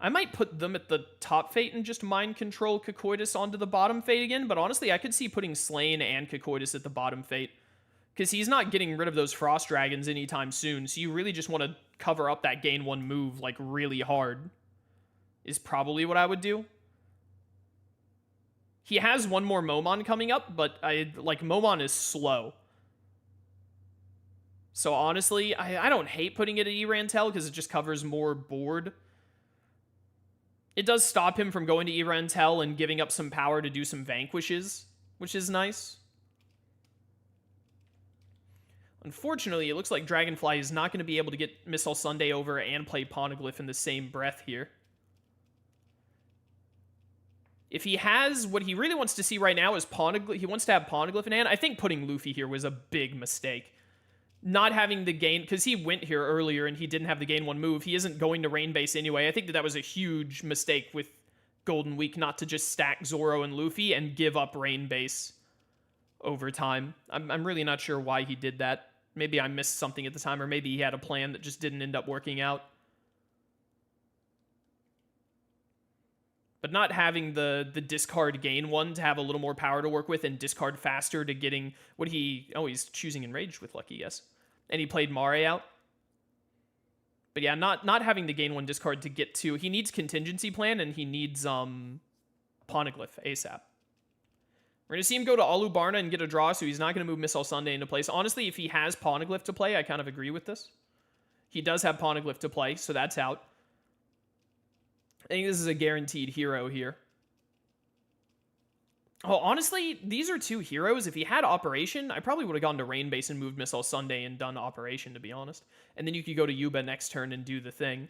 [SPEAKER 1] I might put them at the top fate and just mind control Cocoitus onto the bottom fate again, but honestly, I could see putting Slain and Cocoitus at the bottom fate, because he's not getting rid of those Frost Dragons anytime soon, so you really just want to cover up that gain 1 move, like, really hard, is probably what I would do. He has 1 more Momon coming up, but Momon is slow. So honestly, I don't hate putting it at Erantel, because it just covers more board. It does stop him from going to Erantel and giving up some power to do some Vanquishes, which is nice. Unfortunately, it looks like Dragonfly is not going to be able to get Missile Sunday over and play Poneglyph in the same breath here. If he has, what he really wants to see right now is Poneglyph. He wants to have Poneglyph in hand. I think putting Luffy here was a big mistake. Not having the gain, because he went here earlier and he didn't have the gain 1 move. He isn't going to Rain Base anyway. I think that was a huge mistake with Golden Week not to just stack Zoro and Luffy and give up Rain Base over time. I'm really not sure why he did that. Maybe I missed something at the time, or maybe he had a plan that just didn't end up working out. But not having the discard gain 1 to have a little more power to work with and discard faster to getting what he... Oh, he's choosing Enraged with Lucky, yes. And he played Mare out. But yeah, not having the gain 1 discard to get to... He needs Contingency Plan, and he needs Poneglyph ASAP. We're going to see him go to Alubarna and get a draw, so he's not going to move Missile Sunday into place. Honestly, if he has Poneglyph to play, I kind of agree with this. He does have Poneglyph to play, so that's out. I think this is a guaranteed hero here. Oh, honestly, these are 2 heroes. If he had Operation, I probably would have gone to Rain Base and moved Missile Sunday and done Operation, to be honest. And then you could go to Yuba next turn and do the thing.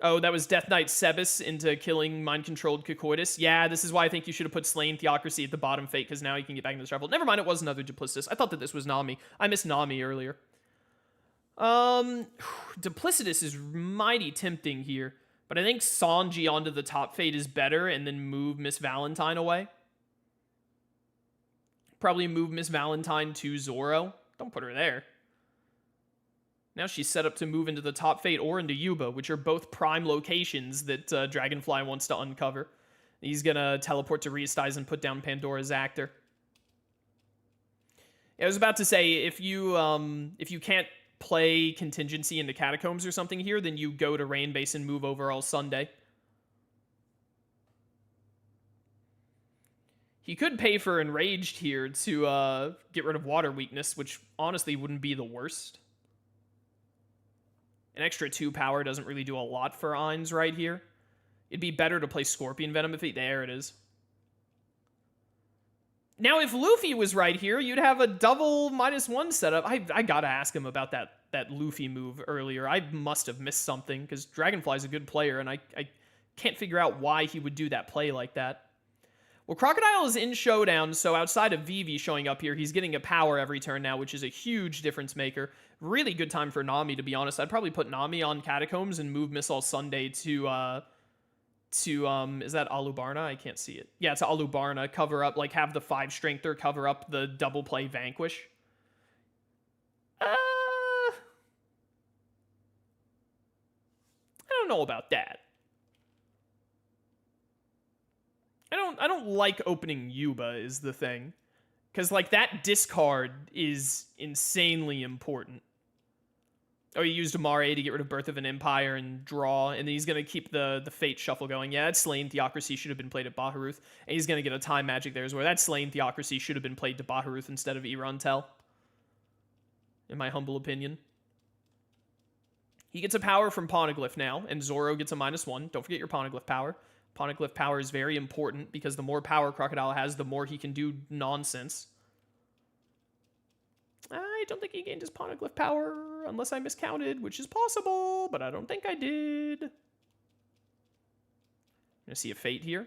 [SPEAKER 1] Oh, that was Death Knight Sebas into killing mind-controlled Cocoitus. Yeah, this is why I think you should have put Slain Theocracy at the bottom fate, because now you can get back into the shuffle. Never mind, it was another Duplicitous. I thought that this was Nami. I missed Nami earlier. Duplicitous is mighty tempting here. But I think Sanji onto the top fate is better, and then move Miss Valentine away. Probably move Miss Valentine to Zoro. Don't put her there. Now she's set up to move into the top fate or into Yuba, which are both prime locations that Dragonfly wants to uncover. He's going to teleport to Restise and put down Pandora's Actor. I was about to say, if you can't play Contingency into Catacombs or something here, then you go to Rain Base and move overall Sunday. He could pay for Enraged here to get rid of Water Weakness, which honestly wouldn't be the worst. An extra 2 power doesn't really do a lot for Ainz right here. It'd be better to play Scorpion Venom if he... There it is. Now, if Luffy was right here, you'd have a double -1 setup. I gotta ask him about that Luffy move earlier. I must have missed something, because Dragonfly's a good player, and I can't figure out why he would do that play like that. Well, Crocodile is in Showdown, so outside of Vivi showing up here, he's getting a power every turn now, which is a huge difference maker. Really good time for Nami, to be honest. I'd probably put Nami on Catacombs and move Missile Sunday to is that Alubarna? I can't see it. Yeah, it's Alubarna. Cover up, like, have the 5 strengther cover up the double play Vanquish. I don't know about that. I don't like opening Yuba is the thing. Because, like, that discard is insanely important. Oh, he used Amare to get rid of Birth of an Empire and draw, and then he's going to keep the Fate Shuffle going. Yeah, that Slain Theocracy should have been played at Baharuth, and he's going to get a Time Magic there as well. That Slain Theocracy should have been played to Baharuth instead of Irantel, in my humble opinion. He gets a power from Poneglyph now, and Zoro gets a -1. Don't forget your Poneglyph power. Poneglyph power is very important, because the more power Crocodile has, the more he can do nonsense. I don't think he gained his Poneglyph power, unless I miscounted, which is possible, but I don't think I did. I'm gonna see a Fate here.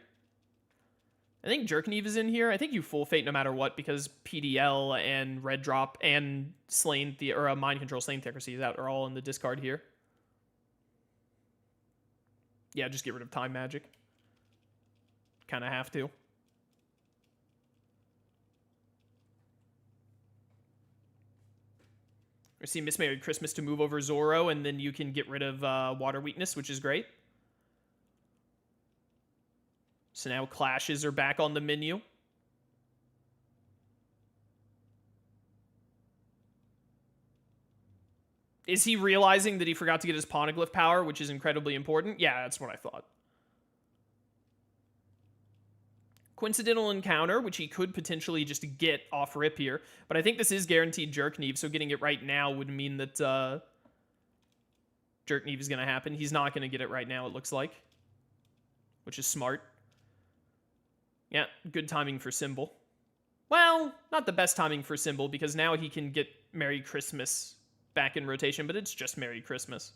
[SPEAKER 1] I think Jerkneave is in here. I think you full Fate no matter what, because PDL and Red Drop and Mind Control Slain Theocracy that are all in the discard here. Yeah, just get rid of Time Magic. Kind of have to. We see Miss Merry Christmas to move over Zoro, and then you can get rid of Water Weakness, which is great. So now Clashes are back on the menu. Is he realizing that he forgot to get his Poneglyph power, which is incredibly important? Yeah, that's what I thought. Coincidental Encounter, which he could potentially just get off rip here. But I think this is guaranteed Jerkneave, so getting it right now would mean that Jerkneave is going to happen. He's not going to get it right now, it looks like. Which is smart. Yeah, good timing for Symbol. Well, not the best timing for Symbol, because now he can get Merry Christmas back in rotation, but it's just Merry Christmas.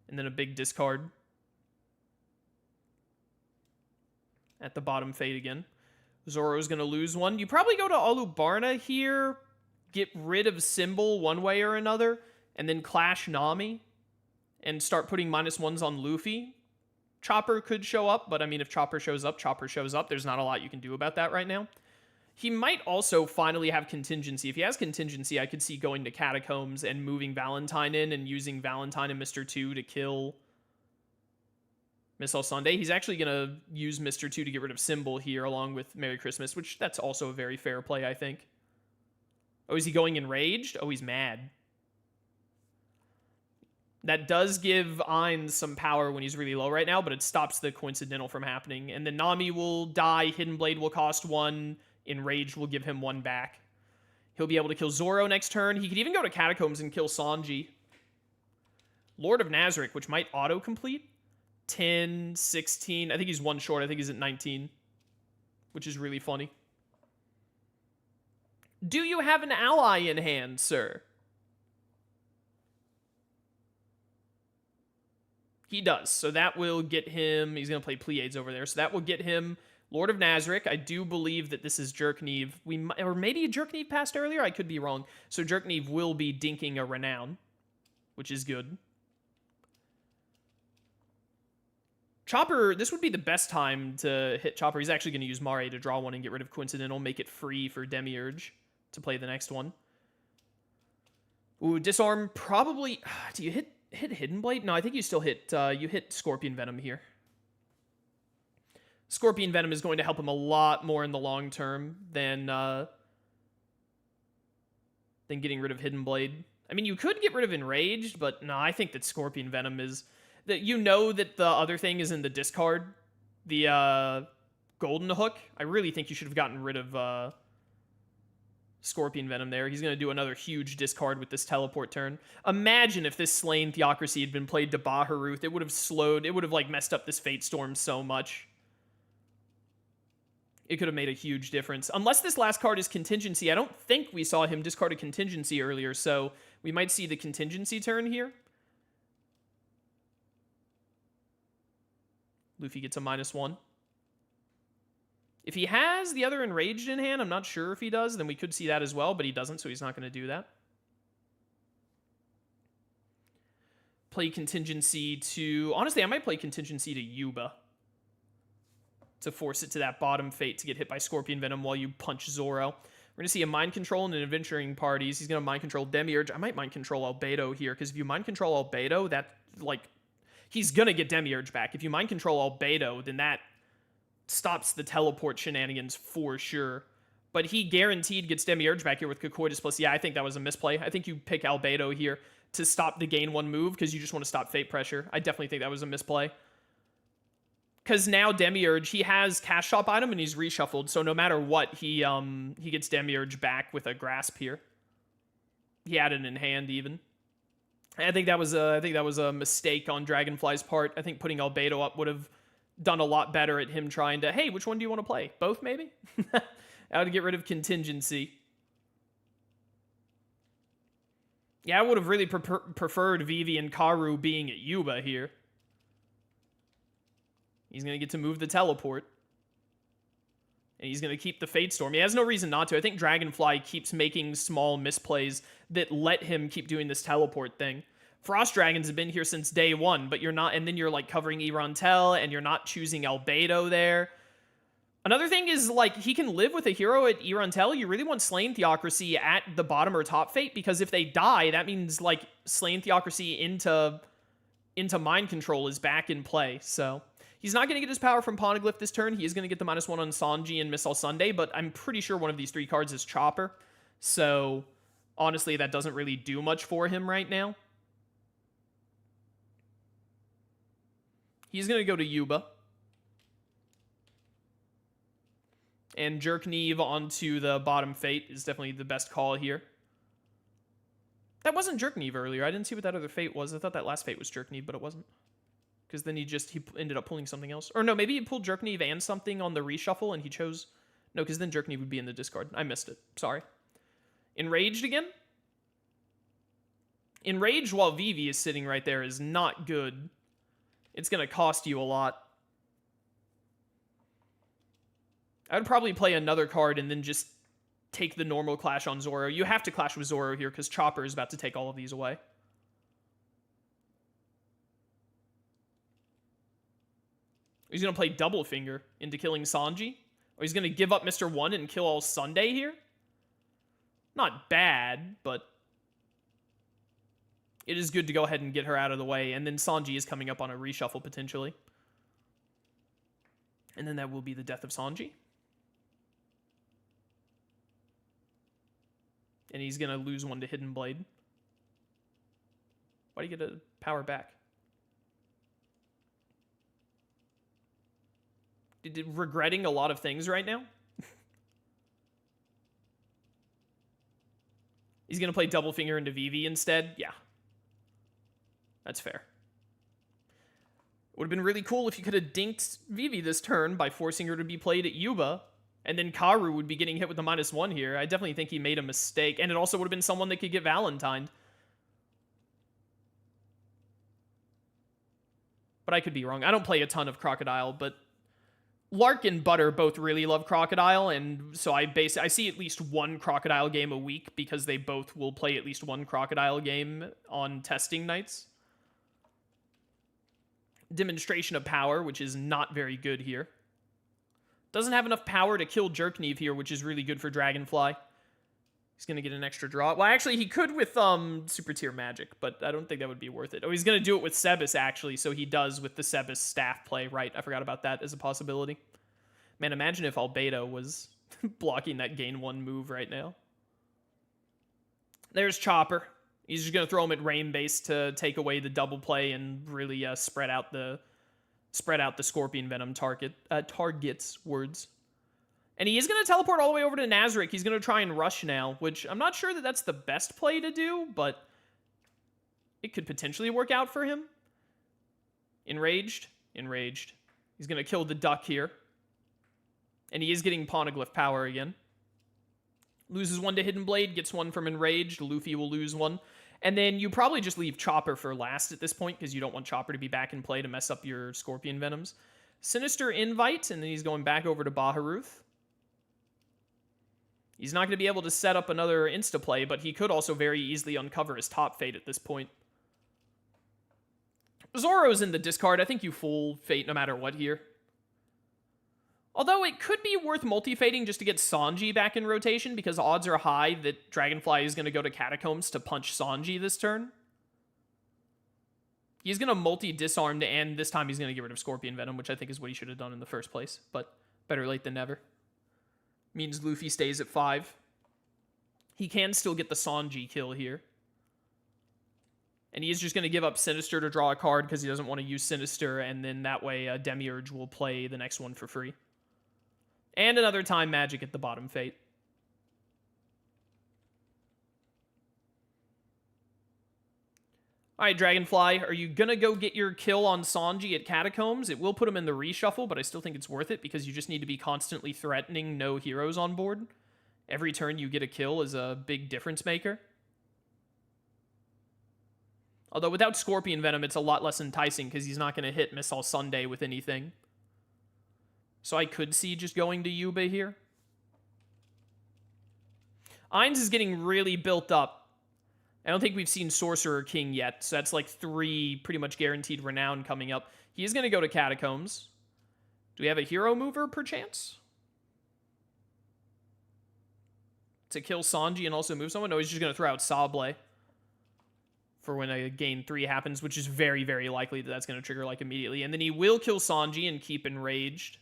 [SPEAKER 1] And then a big discard. At the bottom Fate again. Zoro's going to lose one. You probably go to Alubarna here, get rid of Symbol one way or another, and then Clash Nami, and start putting -1s on Luffy. Chopper could show up, but I mean, if Chopper shows up, Chopper shows up. There's not a lot you can do about that right now. He might also finally have Contingency. If he has Contingency, I could see going to Catacombs and moving Valentine in and using Valentine and Mr. 2 to kill Missile Sunday. He's actually going to use Mr. 2 to get rid of Symbol here along with Merry Christmas, which that's also a very fair play, I think. Oh, is he going enraged? Oh, he's mad. That does give Ainz some power when he's really low right now, but it stops the coincidental from happening. And then Nami will die, Hidden Blade will cost 1, Enraged will give him 1 back. He'll be able to kill Zoro next turn. He could even go to Catacombs and kill Sanji. Lord of Nazarick, which might auto-complete. 10, 16. I think he's 1 short. I think he's at 19. Which is really funny. Do you have an ally in hand, sir? He does. So that will get him... He's going to play Pleiades over there. So that will get him Lord of Nazarick. I do believe that this is Jerkneave. Or maybe Jerkneave passed earlier? I could be wrong. So Jerkneave will be dinking a Renown. Which is good. Chopper, this would be the best time to hit Chopper. He's actually going to use Mare to draw one and get rid of Coincidental, make it free for Demiurge to play the next one. Ooh, Disarm, probably... Do you hit Hidden Blade? No, I think you still hit... you hit Scorpion Venom here. Scorpion Venom is going to help him a lot more in the long term than getting rid of Hidden Blade. I mean, you could get rid of Enraged, but no, I think that Scorpion Venom is... That you know that the other thing is in the discard, the Golden Hook. I really think you should have gotten rid of Scorpion Venom there. He's going to do another huge discard with this teleport turn. Imagine if this Slain Theocracy had been played to Baharuth. It would have slowed, it would have like messed up this Fate Storm so much. It could have made a huge difference. Unless this last card is Contingency, I don't think we saw him discard a Contingency earlier, so we might see the Contingency turn here. Luffy gets a -1. If he has the other Enraged in hand, I'm not sure if he does, then we could see that as well, but he doesn't, so he's not going to do that. Play Contingency to... Honestly, I might play Contingency to Yuba. To force it to that bottom Fate to get hit by Scorpion Venom while you punch Zoro. We're going to see a Mind Control and an Adventuring Parties. He's going to Mind Control Demiurge. I might Mind Control Albedo here, because if you Mind Control Albedo, that, like... He's going to get Demiurge back. If you Mind Control Albedo, then that stops the teleport shenanigans for sure. But he guaranteed gets Demiurge back here with Cocoitus Plus. Yeah, I think that was a misplay. I think you pick Albedo here to stop the gain 1 move because you just want to stop Fate Pressure. I definitely think that was a misplay. Because now Demiurge, he has Cast Shop item and he's reshuffled, so no matter what, he gets Demiurge back with a Grasp here. He had it in hand even. I think that was a mistake on Dragonfly's part. I think putting Albedo up would have done a lot better at him trying to, hey, which one do you want to play? Both, maybe? How to get rid of contingency. Yeah, I would have really preferred Vivi and Karu being at Yuba here. He's going to get to move the teleport. And he's going to keep the Fate Storm. He has no reason not to. I think Dragonfly keeps making small misplays that let him keep doing this teleport thing. Frost Dragons have been here since day 1, but you're not, and then you're like covering Erontel, and you're not choosing Albedo there. Another thing is, like, he can live with a hero at Erontel. You really want Slain Theocracy at the bottom or top Fate, because if they die, that means, like, Slain Theocracy into Mind Control is back in play, so... He's not going to get his power from Poneglyph this turn. He is going to get the -1 on Sanji and Miss All Sunday, but I'm pretty sure one of these 3 cards is Chopper. So, honestly, that doesn't really do much for him right now. He's going to go to Yuba. And Jerkneve onto the bottom Fate is definitely the best call here. That wasn't Jerkneve earlier. I didn't see what that other Fate was. I thought that last Fate was Jerkneve, but it wasn't. Because then he ended up pulling something else. Or no, maybe he pulled Jerkneve and something on the reshuffle, and he chose... No, because then Jerkneve would be in the discard. I missed it. Sorry. Enraged again? Enraged while Vivi is sitting right there is not good. It's going to cost you a lot. I would probably play another card and then just take the normal clash on Zoro. You have to clash with Zoro here, because Chopper is about to take all of these away. He's going to play Double Finger into killing Sanji. Or he's going to give up Mr. 1 and kill all Sunday here. Not bad, but it is good to go ahead and get her out of the way. And then Sanji is coming up on a reshuffle, potentially. And then that will be the death of Sanji. And he's going to lose 1 to Hidden Blade. Why do you get a power back? Regretting a lot of things right now? He's going to play Double Finger into Vivi instead? Yeah. That's fair. Would have been really cool if you could have dinked Vivi this turn by forcing her to be played at Yuba, and then Karu would be getting hit with the -1 here. I definitely think he made a mistake, and it also would have been someone that could get Valentined. But I could be wrong. I don't play a ton of Crocodile, but Lark and Butter both really love Crocodile, and so I see at least 1 Crocodile game a week because they both will play at least 1 Crocodile game on testing nights. Demonstration of Power, which is not very good here. Doesn't have enough power to kill Jerkneve here, which is really good for Dragonfly. He's going to get an extra draw. Well, actually, he could with Super Tier Magic, but I don't think that would be worth it. Oh, he's going to do it with Sebas, actually, so he does with the Sebas staff play. Right, I forgot about that as a possibility. Man, imagine if Albedo was blocking that gain 1 move right now. There's Chopper. He's just going to throw him at Rain Base to take away the double play and really spread out the Scorpion Venom target's words. And he is going to teleport all the way over to Nazarick. He's going to try and rush now, which I'm not sure that that's the best play to do, but it could potentially work out for him. Enraged. He's going to kill the duck here. And he is getting Poneglyph power again. Loses 1 to Hidden Blade, gets 1 from Enraged. Luffy will lose 1. And then you probably just leave Chopper for last at this point, because you don't want Chopper to be back in play to mess up your Scorpion Venoms. Sinister Invite, and then he's going back over to Baharuth. He's not going to be able to set up another insta-play, but he could also very easily uncover his top Fate at this point. Zoro's in the discard. I think you full Fate no matter what here. Although it could be worth multi-fating just to get Sanji back in rotation, because odds are high that Dragonfly is going to go to Catacombs to punch Sanji this turn. He's going to multi-disarm, and this time he's going to get rid of Scorpion Venom, which I think is what he should have done in the first place. But better late than never. Means Luffy stays at 5. He can still get the Sanji kill here. And he is just going to give up Sinister to draw a card because he doesn't want to use Sinister, and then that way Demiurge will play the next one for free. And another Time Magic at the bottom, Fate. All right, Dragonfly, are you going to go get your kill on Sanji at Catacombs? It will put him in the reshuffle, but I still think it's worth it because you just need to be constantly threatening no heroes on board. Every turn you get a kill is a big difference maker. Although without Scorpion Venom, it's a lot less enticing because he's not going to hit Miss All Sunday with anything. So I could see just going to Yuba here. Ainz is getting really built up. I don't think we've seen Sorcerer King yet, so that's like 3 pretty much guaranteed renown coming up. He is going to go to Catacombs. Do we have a hero mover, perchance? To kill Sanji and also move someone? No, he's just going to throw out Sable for when a gain 3 happens, which is very, very likely that that's going to trigger like immediately. And then he will kill Sanji and keep Enraged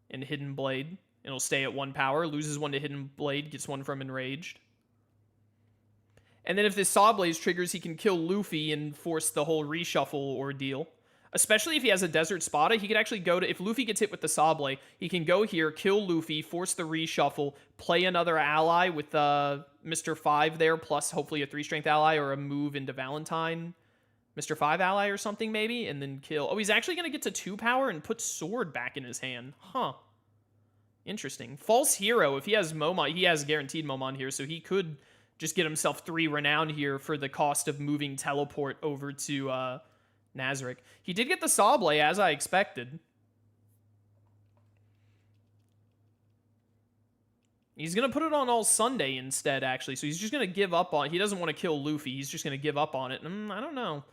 [SPEAKER 1] and Hidden Blade. And it'll stay at 1 power. Loses 1 to Hidden Blade, gets 1 from Enraged. And then if this Saw Blaze triggers, he can kill Luffy and force the whole reshuffle ordeal. Especially if he has a Desert Spada, he could actually go to... If Luffy gets hit with the Saw Blade, he can go here, kill Luffy, force the reshuffle, play another ally with Mr. 5 there, plus hopefully a 3-strength ally or a move into Valentine. Mr. 5 ally or something maybe, and then kill... Oh, he's actually going to get to 2 power and put Sword back in his hand. Huh. Interesting. False Hero, if he has Momon... He has guaranteed Momon here, so he could... just get himself 3 renown here for the cost of moving Teleport over to Nazarick. He did get the Sable, as I expected. He's going to put it on All Sunday instead, actually. So he's just going to give up on... He doesn't want to kill Luffy. He's just going to give up on it. I don't know.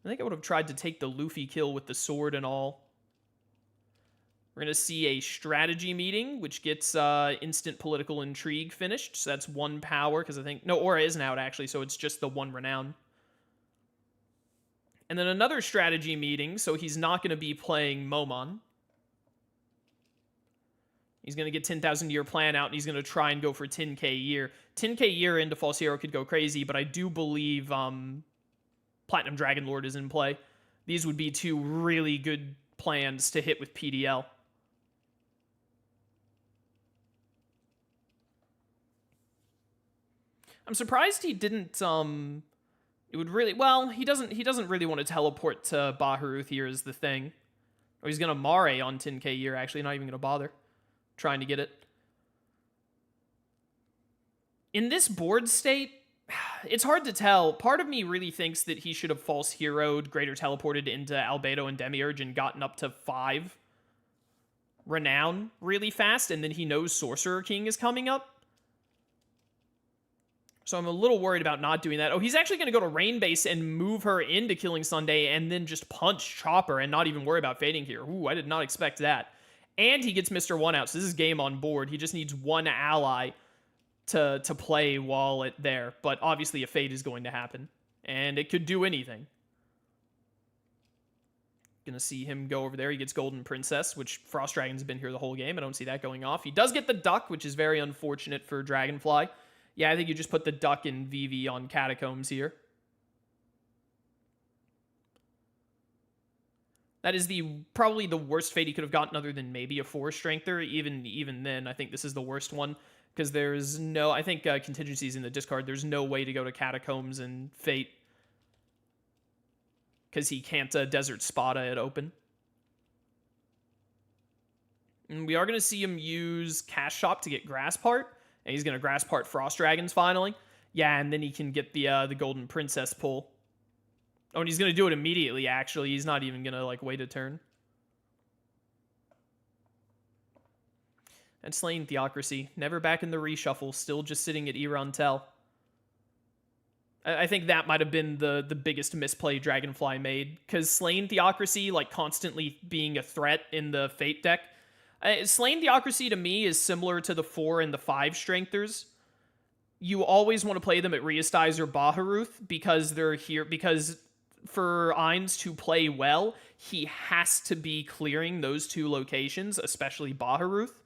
[SPEAKER 1] I think I would have tried to take the Luffy kill with the sword and all. We're going to see a strategy meeting, which gets instant political intrigue finished. So that's 1 power, because I think... No, Aura isn't out, actually, so it's just the 1 renown. And then another strategy meeting, so he's not going to be playing Momon. He's going to get 10,000 year plan out, and he's going to try and go for 10k year. 10k year into False Hero could go crazy, but I do believe Platinum Dragon Lord is in play. These would be 2 really good plans to hit with PDL. I'm surprised he didn't, it would really, well, he doesn't really want to teleport to Baharuth here is the thing. Or he's going to Mare on 10k year, actually, not even going to bother trying to get it. In this board state, it's hard to tell. Part of me really thinks that he should have false heroed, greater teleported into Albedo and Demiurge and gotten up to 5 renown really fast, and then he knows Sorcerer King is coming up. So I'm a little worried about not doing that. Oh, he's actually going to go to Rain Base and move her into Killing Sunday and then just punch Chopper and not even worry about fading here. Ooh, I did not expect that. And he gets Mr. 1 out, so this is game on board. He just needs 1 ally to play while it's there. But obviously a fade is going to happen. And it could do anything. Gonna see him go over there. He gets Golden Princess, which Frost Dragon's been here the whole game. I don't see that going off. He does get the Duck, which is very unfortunate for Dragonfly. Yeah, I think you just put the Duck and Vivi on Catacombs here. That is probably the worst fate he could have gotten other than maybe a 4-strengther. Even then, I think this is the worst one. Because there's no... I think contingencies in the discard. There's no way to go to Catacombs and Fate. Because he can't Desert Spada at open. And we are going to see him use Cash Shop to get Grass Part. And he's going to Grass Part Frost Dragons finally. Yeah, and then he can get the Golden Princess pull. Oh, and he's going to do it immediately, actually. He's not even going to, like, wait a turn. And Slain Theocracy. Never back in the reshuffle. Still just sitting at Erontel. I think that might have been the biggest misplay Dragonfly made. Because Slain Theocracy, like, constantly being a threat in the Fate deck. Slain Theocracy to me is similar to the 4 and the 5 strengthers. You always want to play them at Riestize or Baharuth because they're here, because for Ainz to play well, he has to be clearing those two locations, especially Baharuth.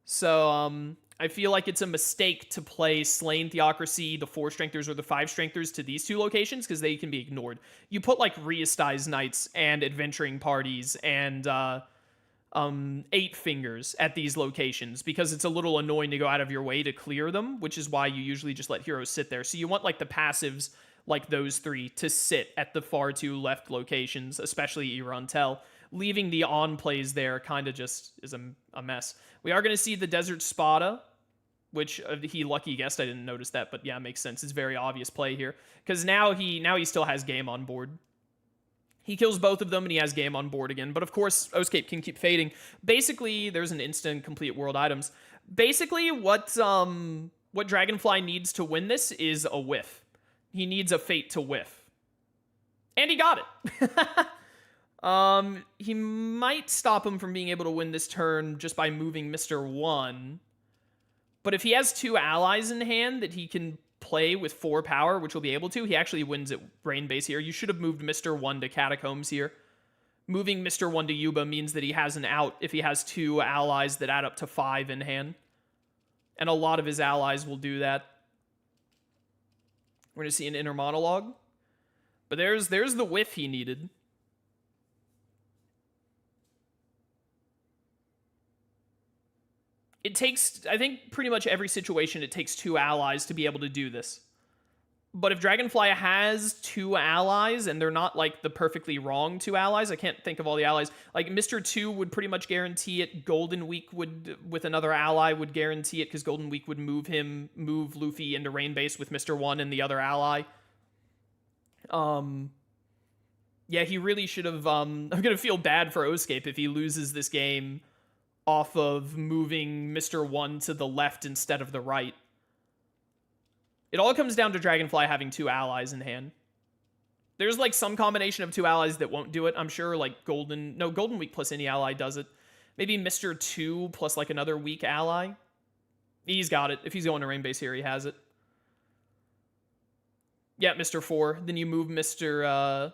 [SPEAKER 1] So I feel like it's a mistake to play Slain Theocracy, the 4-strengthers, or the 5-strengthers to these two locations, because they can be ignored. You put like Reestize Knights and Adventuring Parties and 8 Fingers at these locations, because it's a little annoying to go out of your way to clear them, which is why you usually just let heroes sit there. So you want like the passives, like those 3, to sit at the far 2 left locations, especially Irantel. Leaving the on plays there kind of just is a mess. We are going to see the Desert Spada, which he lucky guessed. I didn't notice that, but yeah, makes sense. It's very obvious play here, because now he still has game on board. He kills both of them, and he has game on board again. But of course, Oscape can keep fading. Basically, there's an instant complete world items. Basically, what Dragonfly needs to win this is a whiff. He needs a fate to whiff. And he got it. He might stop him from being able to win this turn just by moving Mr. 1. But if he has 2 allies in hand that he can play with 4 power, which he'll be able to, he actually wins at Rain Base here. You should have moved Mr. 1 to Catacombs here. Moving Mr. 1 to Yuba means that he has an out if he has 2 allies that add up to 5 in hand. And a lot of his allies will do that. We're going to see an inner monologue. But there's the whiff he needed. It takes, I think, pretty much every situation, it takes 2 allies to be able to do this. But if Dragonfly has 2 allies, and they're not, like, the perfectly wrong 2 allies, I can't think of all the allies. Like, Mr. 2 would pretty much guarantee it. Golden Week would, with another ally, would guarantee it, because Golden Week would move Luffy into Rain Base with Mr. 1 and the other ally. Yeah, he really should have, I'm going to feel bad for Oscape if he loses this game off of moving Mr. 1 to the left instead of the right. It all comes down to Dragonfly having 2 allies in hand. There's like some combination of 2 allies that won't do it. I'm sure like Golden Week plus any ally does it. Maybe Mr. 2 plus like another weak ally. He's got it. If he's going to Rain Base here, he has it. Yeah, Mr. 4. Then you move Mr. Why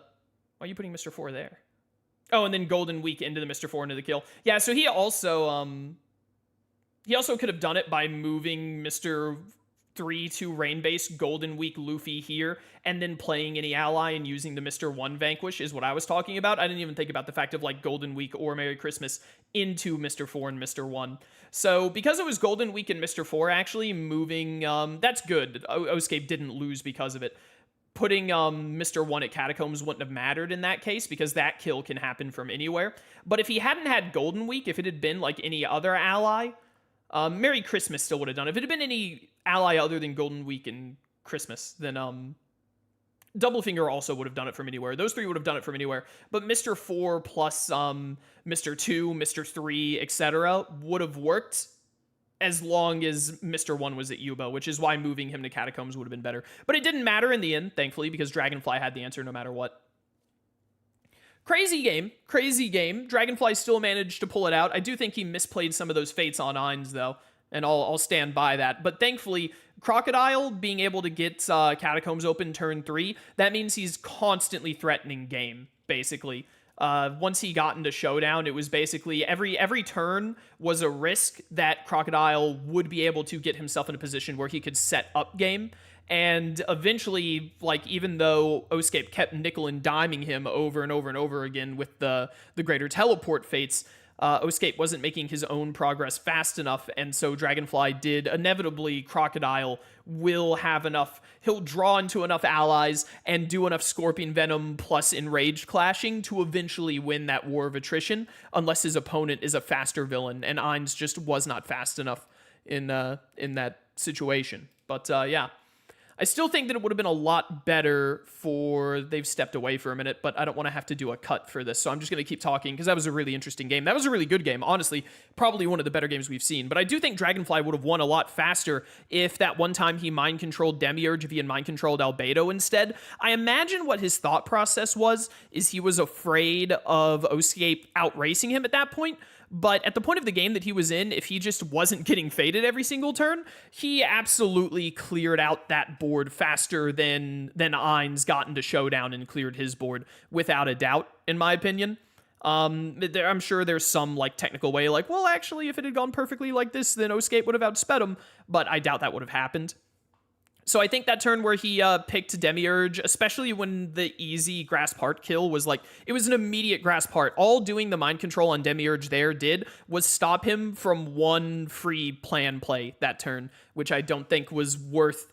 [SPEAKER 1] are you putting Mr. 4 there? Oh, and then Golden Week into the Mr. 4 into the kill. Yeah, so he also could have done it by moving Mr. 3 to Rain Base, Golden Week Luffy here, and then playing any ally and using the Mr. 1 Vanquish is what I was talking about. I didn't even think about the fact of like Golden Week or Merry Christmas into Mr. 4 and Mr. 1. So because it was Golden Week and Mr. 4 actually moving, that's good. Oscape didn't lose because of it. Putting Mr. 1 at Catacombs wouldn't have mattered in that case, because that kill can happen from anywhere. But if he hadn't had Golden Week, if it had been like any other ally, Merry Christmas still would have done it. If it had been any ally other than Golden Week and Christmas, then Double Finger also would have done it from anywhere. Those 3 would have done it from anywhere. But Mr. 4 plus Mr. 2, Mr. 3, etc. would have worked as long as Mr. 1 was at Yuba, which is why moving him to Catacombs would have been better. But it didn't matter in the end, thankfully, because Dragonfly had the answer no matter what. Crazy game. Dragonfly still managed to pull it out. I do think he misplayed some of those fates on Ainz, though, and I'll stand by that. But thankfully, Crocodile being able to get Catacombs open turn 3, that means he's constantly threatening game, basically. Once he got into Showdown, it was basically every turn was a risk that Crocodile would be able to get himself in a position where he could set up game. And eventually, like, even though Oscape kept nickel and diming him over and over and over again with the greater teleport fates, Oscape wasn't making his own progress fast enough, and so Dragonfly did. Inevitably, Crocodile will have enough, he'll draw into enough allies and do enough Scorpion Venom plus Enraged clashing to eventually win that War of Attrition, unless his opponent is a faster villain, and Ainz just was not fast enough in that situation. But yeah. I still think that it would have been a lot better for... They've stepped away for a minute, but I don't want to have to do a cut for this, so I'm just going to keep talking, because that was a really interesting game. That was a really good game, honestly. Probably one of the better games we've seen. But I do think Dragonfly would have won a lot faster if that one time he mind-controlled Demiurge, if he had mind-controlled Albedo instead. I imagine what his thought process was, is he was afraid of Oscape outracing him at that point. But at the point of the game that he was in, if he just wasn't getting faded every single turn, he absolutely cleared out that board faster than Ainz got into Showdown and cleared his board, without a doubt, in my opinion. I'm sure there's some like technical way, like, well, actually, if it had gone perfectly like this, then Oscape would have outsped him, but I doubt that would have happened. So I think that turn where he picked Demiurge, especially when the easy Grasp Heart kill was like, it was an immediate Grasp Heart. All doing the mind control on Demiurge there did was stop him from one free plan play that turn, which I don't think was worth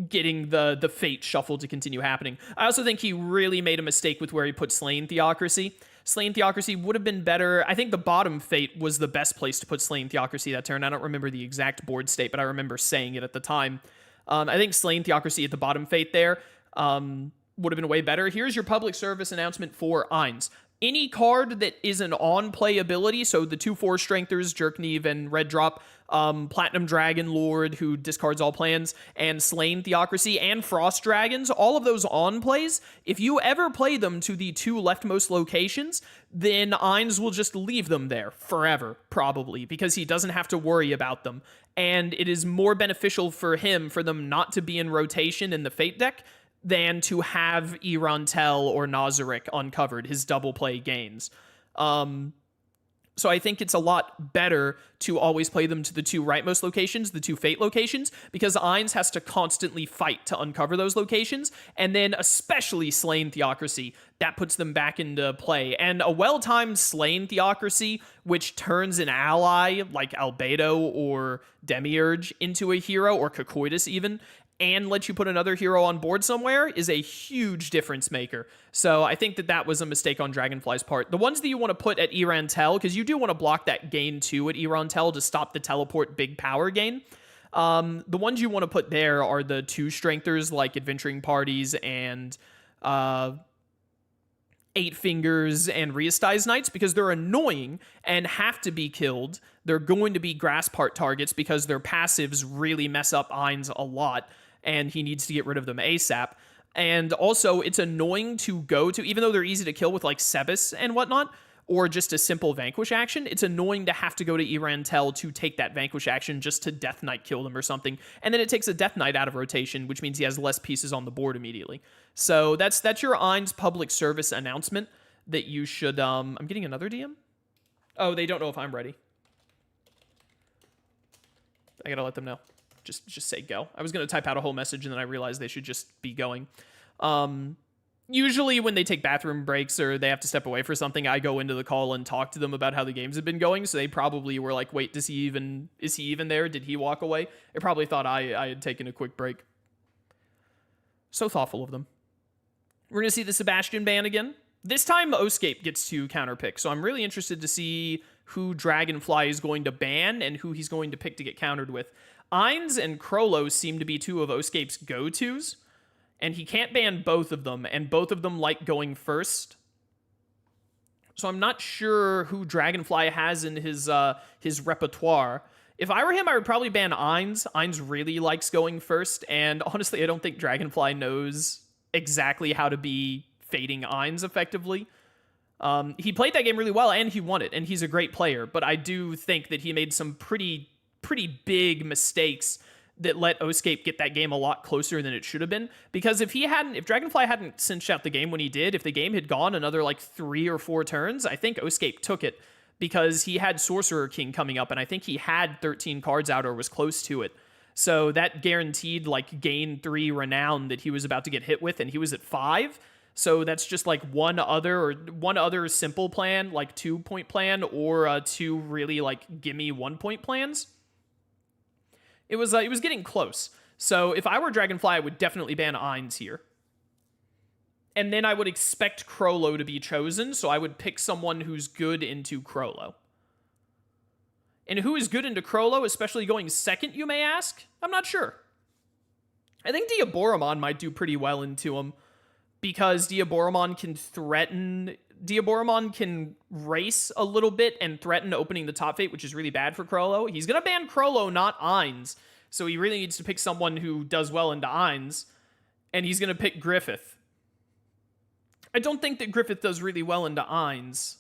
[SPEAKER 1] getting the fate shuffle to continue happening. I also think he really made a mistake with where he put Slain Theocracy. Slain Theocracy would have been better. I think the bottom fate was the best place to put Slain Theocracy that turn. I don't remember the exact board state, but I remember saying it at the time. I think Slain Theocracy at the bottom fate there would have been way better. Here's your public service announcement for Ainz. Any card that is an on-play ability, so the 2/4 Strengthers, Jerkneve and Red Drop, Platinum Dragon Lord, who discards all plans, and Slain Theocracy, and Frost Dragons, all of those on-plays, if you ever play them to the 2 leftmost locations, then Ainz will just leave them there forever, probably, because he doesn't have to worry about them. And it is more beneficial for him for them not to be in rotation in the Fate deck than to have Irantel or Nazarick uncovered, his double play gains. So I think it's a lot better to always play them to the 2 rightmost locations, the 2 Fate locations, because Ainz has to constantly fight to uncover those locations, and then especially Slain Theocracy, that puts them back into play. And a well-timed Slain Theocracy, which turns an ally, like Albedo or Demiurge, into a hero, or Cocoitus even, and let you put another hero on board somewhere, is a huge difference maker. So I think that was a mistake on Dragonfly's part. The ones that you want to put at Irantel, because you do want to block that gain 2 at Irantel to stop the teleport big power gain. The ones you want to put there are the 2 Strengthers, like Adventuring Parties and 8 Fingers and Reastize Knights, because they're annoying and have to be killed. They're going to be Grasp Heart targets because their passives really mess up Ainz a lot, and he needs to get rid of them ASAP. And also, it's annoying to go to, even though they're easy to kill with like Sebas and whatnot, or just a simple Vanquish action, it's annoying to have to go to Irantel to take that Vanquish action just to Death Knight kill them or something. And then it takes a Death Knight out of rotation, which means he has less pieces on the board immediately. So that's your Ainz public service announcement that you should... I'm getting another DM? Oh, they don't know if I'm ready. I gotta let them know. Just say go. I was going to type out a whole message, and then I realized they should just be going. Usually when they take bathroom breaks or they have to step away for something, I go into the call and talk to them about how the games have been going. So they probably were like, wait, is he even there? Did he walk away? They probably thought I had taken a quick break. So thoughtful of them. We're going to see the Sebastian ban again. This time, Oscape gets to counterpick. So I'm really interested to see who Dragonfly is going to ban and who he's going to pick to get countered with. Ainz and Krollo seem to be 2 of Oscape's go-tos, and he can't ban both of them, and both of them like going first. So I'm not sure who Dragonfly has in his repertoire. If I were him, I would probably ban Ainz. Ainz really likes going first, and honestly, I don't think Dragonfly knows exactly how to be fading Ainz effectively. He played that game really well, and he won it, and he's a great player, but I do think that he made some pretty big mistakes that let Oscape get that game a lot closer than it should have been. Because if Dragonfly hadn't cinched out the game when he did, if the game had gone another like 3 or 4 turns, I think Oscape took it, because he had Sorcerer King coming up, and I think he had 13 cards out or was close to it. So that guaranteed like gain 3 renown that he was about to get hit with, and he was at 5. So that's just like one other simple plan, like 2-point plan, or 2 really like gimme 1-point plans. It was getting close. So if I were Dragonfly, I would definitely ban Ainz here. And then I would expect Krollo to be chosen, so I would pick someone who's good into Krollo. And who is good into Krollo, especially going second, you may ask? I'm not sure. I think Diaboromon might do pretty well into him, because Diaboromon can race a little bit and threaten opening the top fate, which is really bad for Krollo. He's going to ban Krollo, not Ainz, so he really needs to pick someone who does well into Ainz, and he's going to pick Griffith. I don't think that Griffith does really well into Ainz.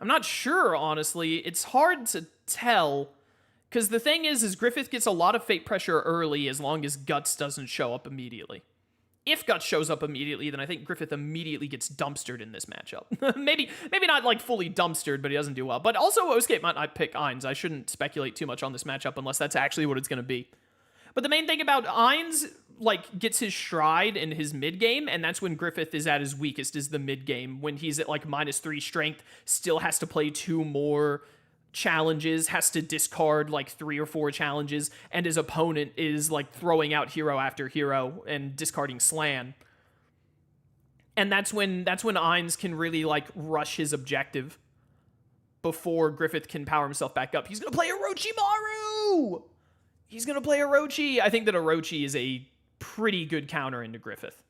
[SPEAKER 1] I'm not sure, honestly. It's hard to tell. Because the thing is Griffith gets a lot of fate pressure early as long as Guts doesn't show up immediately. If Guts shows up immediately, then I think Griffith immediately gets dumpstered in this matchup. maybe not like fully dumpstered, but he doesn't do well. But also Oscape might not pick Ainz. I shouldn't speculate too much on this matchup unless that's actually what it's going to be. But the main thing about Ainz, like, gets his stride in his mid game, and that's when Griffith is at his weakest, is the mid game. When he's at like -3 strength, still has to play 2 more challenges, has to discard like 3 or 4 challenges, and his opponent is like throwing out hero after hero and discarding Slan. And that's when Ainz can really like rush his objective before Griffith can power himself back up. He's gonna play Orochimaru! He's gonna play Orochi. I think that Orochi is a pretty good counter into Griffith,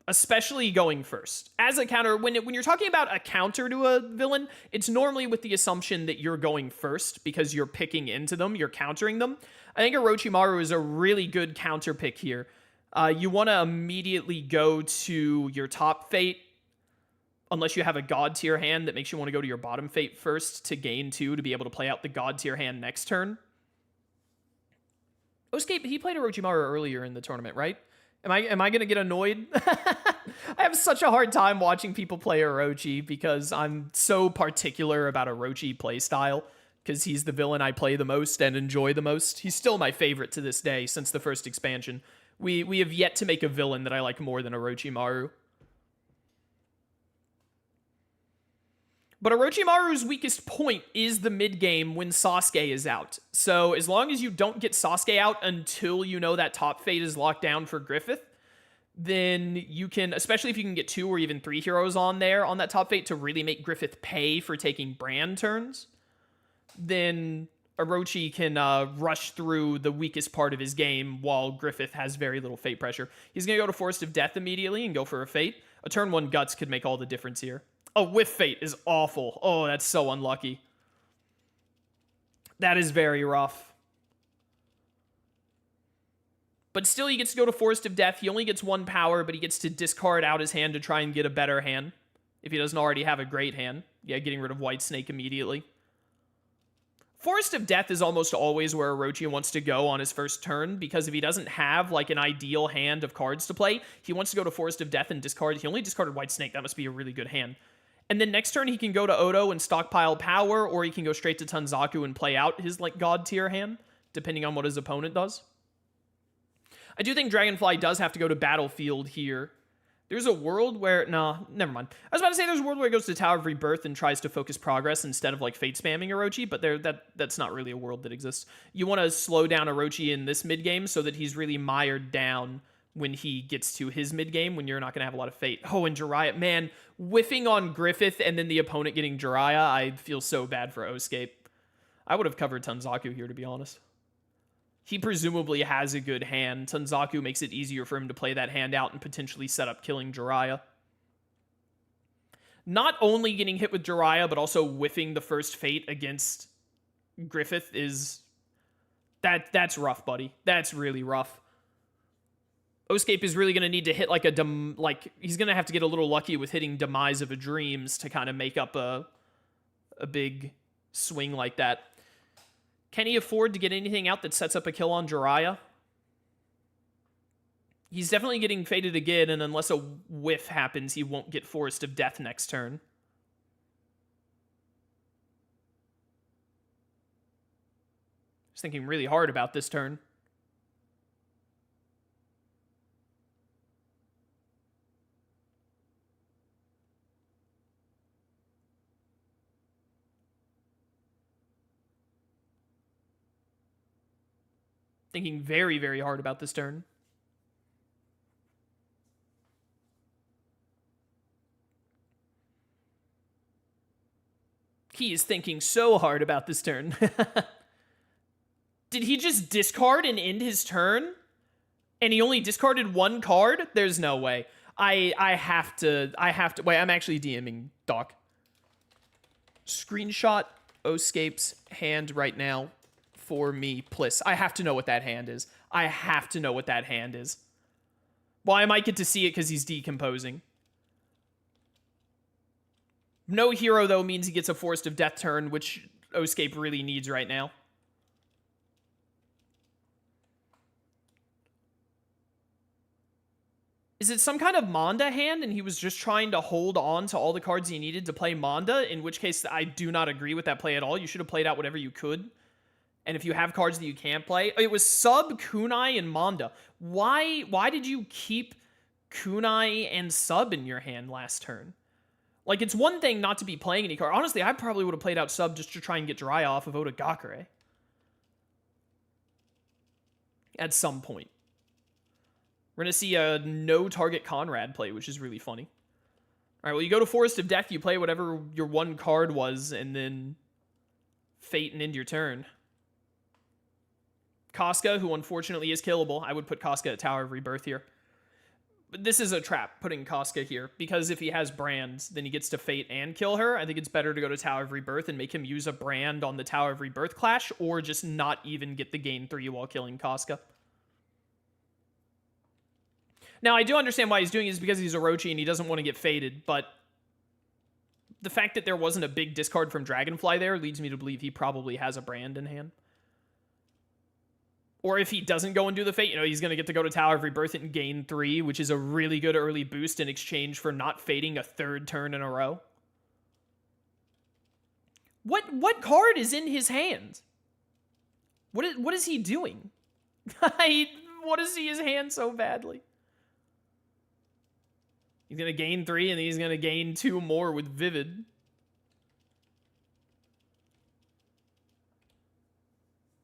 [SPEAKER 1] especially going first. As a counter, when you're talking about a counter to a villain, it's normally with the assumption that you're going first because you're picking into them, you're countering them. I think Orochimaru is a really good counter pick here. You want to immediately go to your top fate, unless you have a god tier hand that makes you want to go to your bottom fate first to gain 2 to be able to play out the god tier hand next turn. Oscape, he played Orochimaru earlier in the tournament, right? Am I going to get annoyed? I have such a hard time watching people play Orochi because I'm so particular about Orochi playstyle because he's the villain I play the most and enjoy the most. He's still my favorite to this day since the first expansion. We have yet to make a villain that I like more than Orochimaru. But Orochimaru's weakest point is the mid-game when Sasuke is out. So as long as you don't get Sasuke out until you know that top fate is locked down for Griffith, then you can, especially if you can get 2 or even 3 heroes on there on that top fate to really make Griffith pay for taking brand turns, then Orochi can rush through the weakest part of his game while Griffith has very little fate pressure. He's going to go to Forest of Death immediately and go for a fate. A turn 1 Guts could make all the difference here. A whiff fate is awful. Oh, that's so unlucky. That is very rough. But still, he gets to go to Forest of Death. He only gets 1 power, but he gets to discard out his hand to try and get a better hand. If he doesn't already have a great hand. Yeah, getting rid of White Snake immediately. Forest of Death is almost always where Orochi wants to go on his first turn, because if he doesn't have like an ideal hand of cards to play, he wants to go to Forest of Death and discard. He only discarded White Snake. That must be a really good hand. And then next turn, he can go to Odo and stockpile power, or he can go straight to Tanzaku and play out his like god tier hand, depending on what his opponent does. I do think Dragonfly does have to go to Battlefield here. There's a world where... Nah, never mind. I was about to say there's a world where he goes to Tower of Rebirth and tries to focus progress instead of like fate spamming Orochi, but that's not really a world that exists. You want to slow down Orochi in this mid-game so that he's really mired down when he gets to his mid-game, when you're not going to have a lot of fate. Oh, and Jiraiya, man, whiffing on Griffith and then the opponent getting Jiraiya, I feel so bad for Oscape. I would have covered Tanzaku here, to be honest. He presumably has a good hand. Tanzaku makes it easier for him to play that hand out and potentially set up killing Jiraiya. Not only getting hit with Jiraiya, but also whiffing the first fate against Griffith is... That's rough, buddy. That's really rough. Oscape is really going to need to hit like he's going to have to get a little lucky with hitting Demise of a Dreams to kind of make up a big swing like that. Can he afford to get anything out that sets up a kill on Jiraiya? He's definitely getting faded again, and unless a whiff happens, he won't get Forest of Death next turn. Just thinking really hard about this turn. Thinking very, very hard about this turn. He is thinking so hard about this turn. Did he just discard and end his turn? And he only discarded 1 card? There's no way. I have to... Wait, I'm actually DMing Doc. Screenshot Oscape's hand right now. For me, please. I have to know what that hand is. I have to know what that hand is. Well, I might get to see it because he's decomposing. No hero, though, means he gets a Forest of Death turn, which Oscape really needs right now. Is it some kind of Manda hand, and he was just trying to hold on to all the cards he needed to play Manda, in which case I do not agree with that play at all. You should have played out whatever you could. And if you have cards that you can't play... It was Sub, Kunai, and Manda. Why did you keep Kunai and Sub in your hand last turn? Like, it's one thing not to be playing any card. Honestly, I probably would have played out Sub just to try and get Jiraiya off of Otagakure. At some point. We're going to see a no-target Conrad play, which is really funny. All right, well, you go to Forest of Death, you play whatever your one card was, and then Fate and end your turn. Casca, who unfortunately is killable. I would put Casca at Tower of Rebirth here. But this is a trap, putting Casca here, because if he has Brands, then he gets to Fate and kill her. I think it's better to go to Tower of Rebirth and make him use a Brand on the Tower of Rebirth clash, or just not even get the gain 3 while killing Casca. Now, I do understand why he's doing it is because he's Orochi and he doesn't want to get faded, but the fact that there wasn't a big discard from Dragonfly there leads me to believe he probably has a Brand in hand. Or if he doesn't go and do the Fate, you know, he's going to get to go to Tower of Rebirth and gain 3, which is a really good early boost in exchange for not fading a 3rd turn in a row. What card is in his hand? What is he doing? What does he his hand so badly? He's going to gain 3, and then he's going to gain 2 more with Vivid.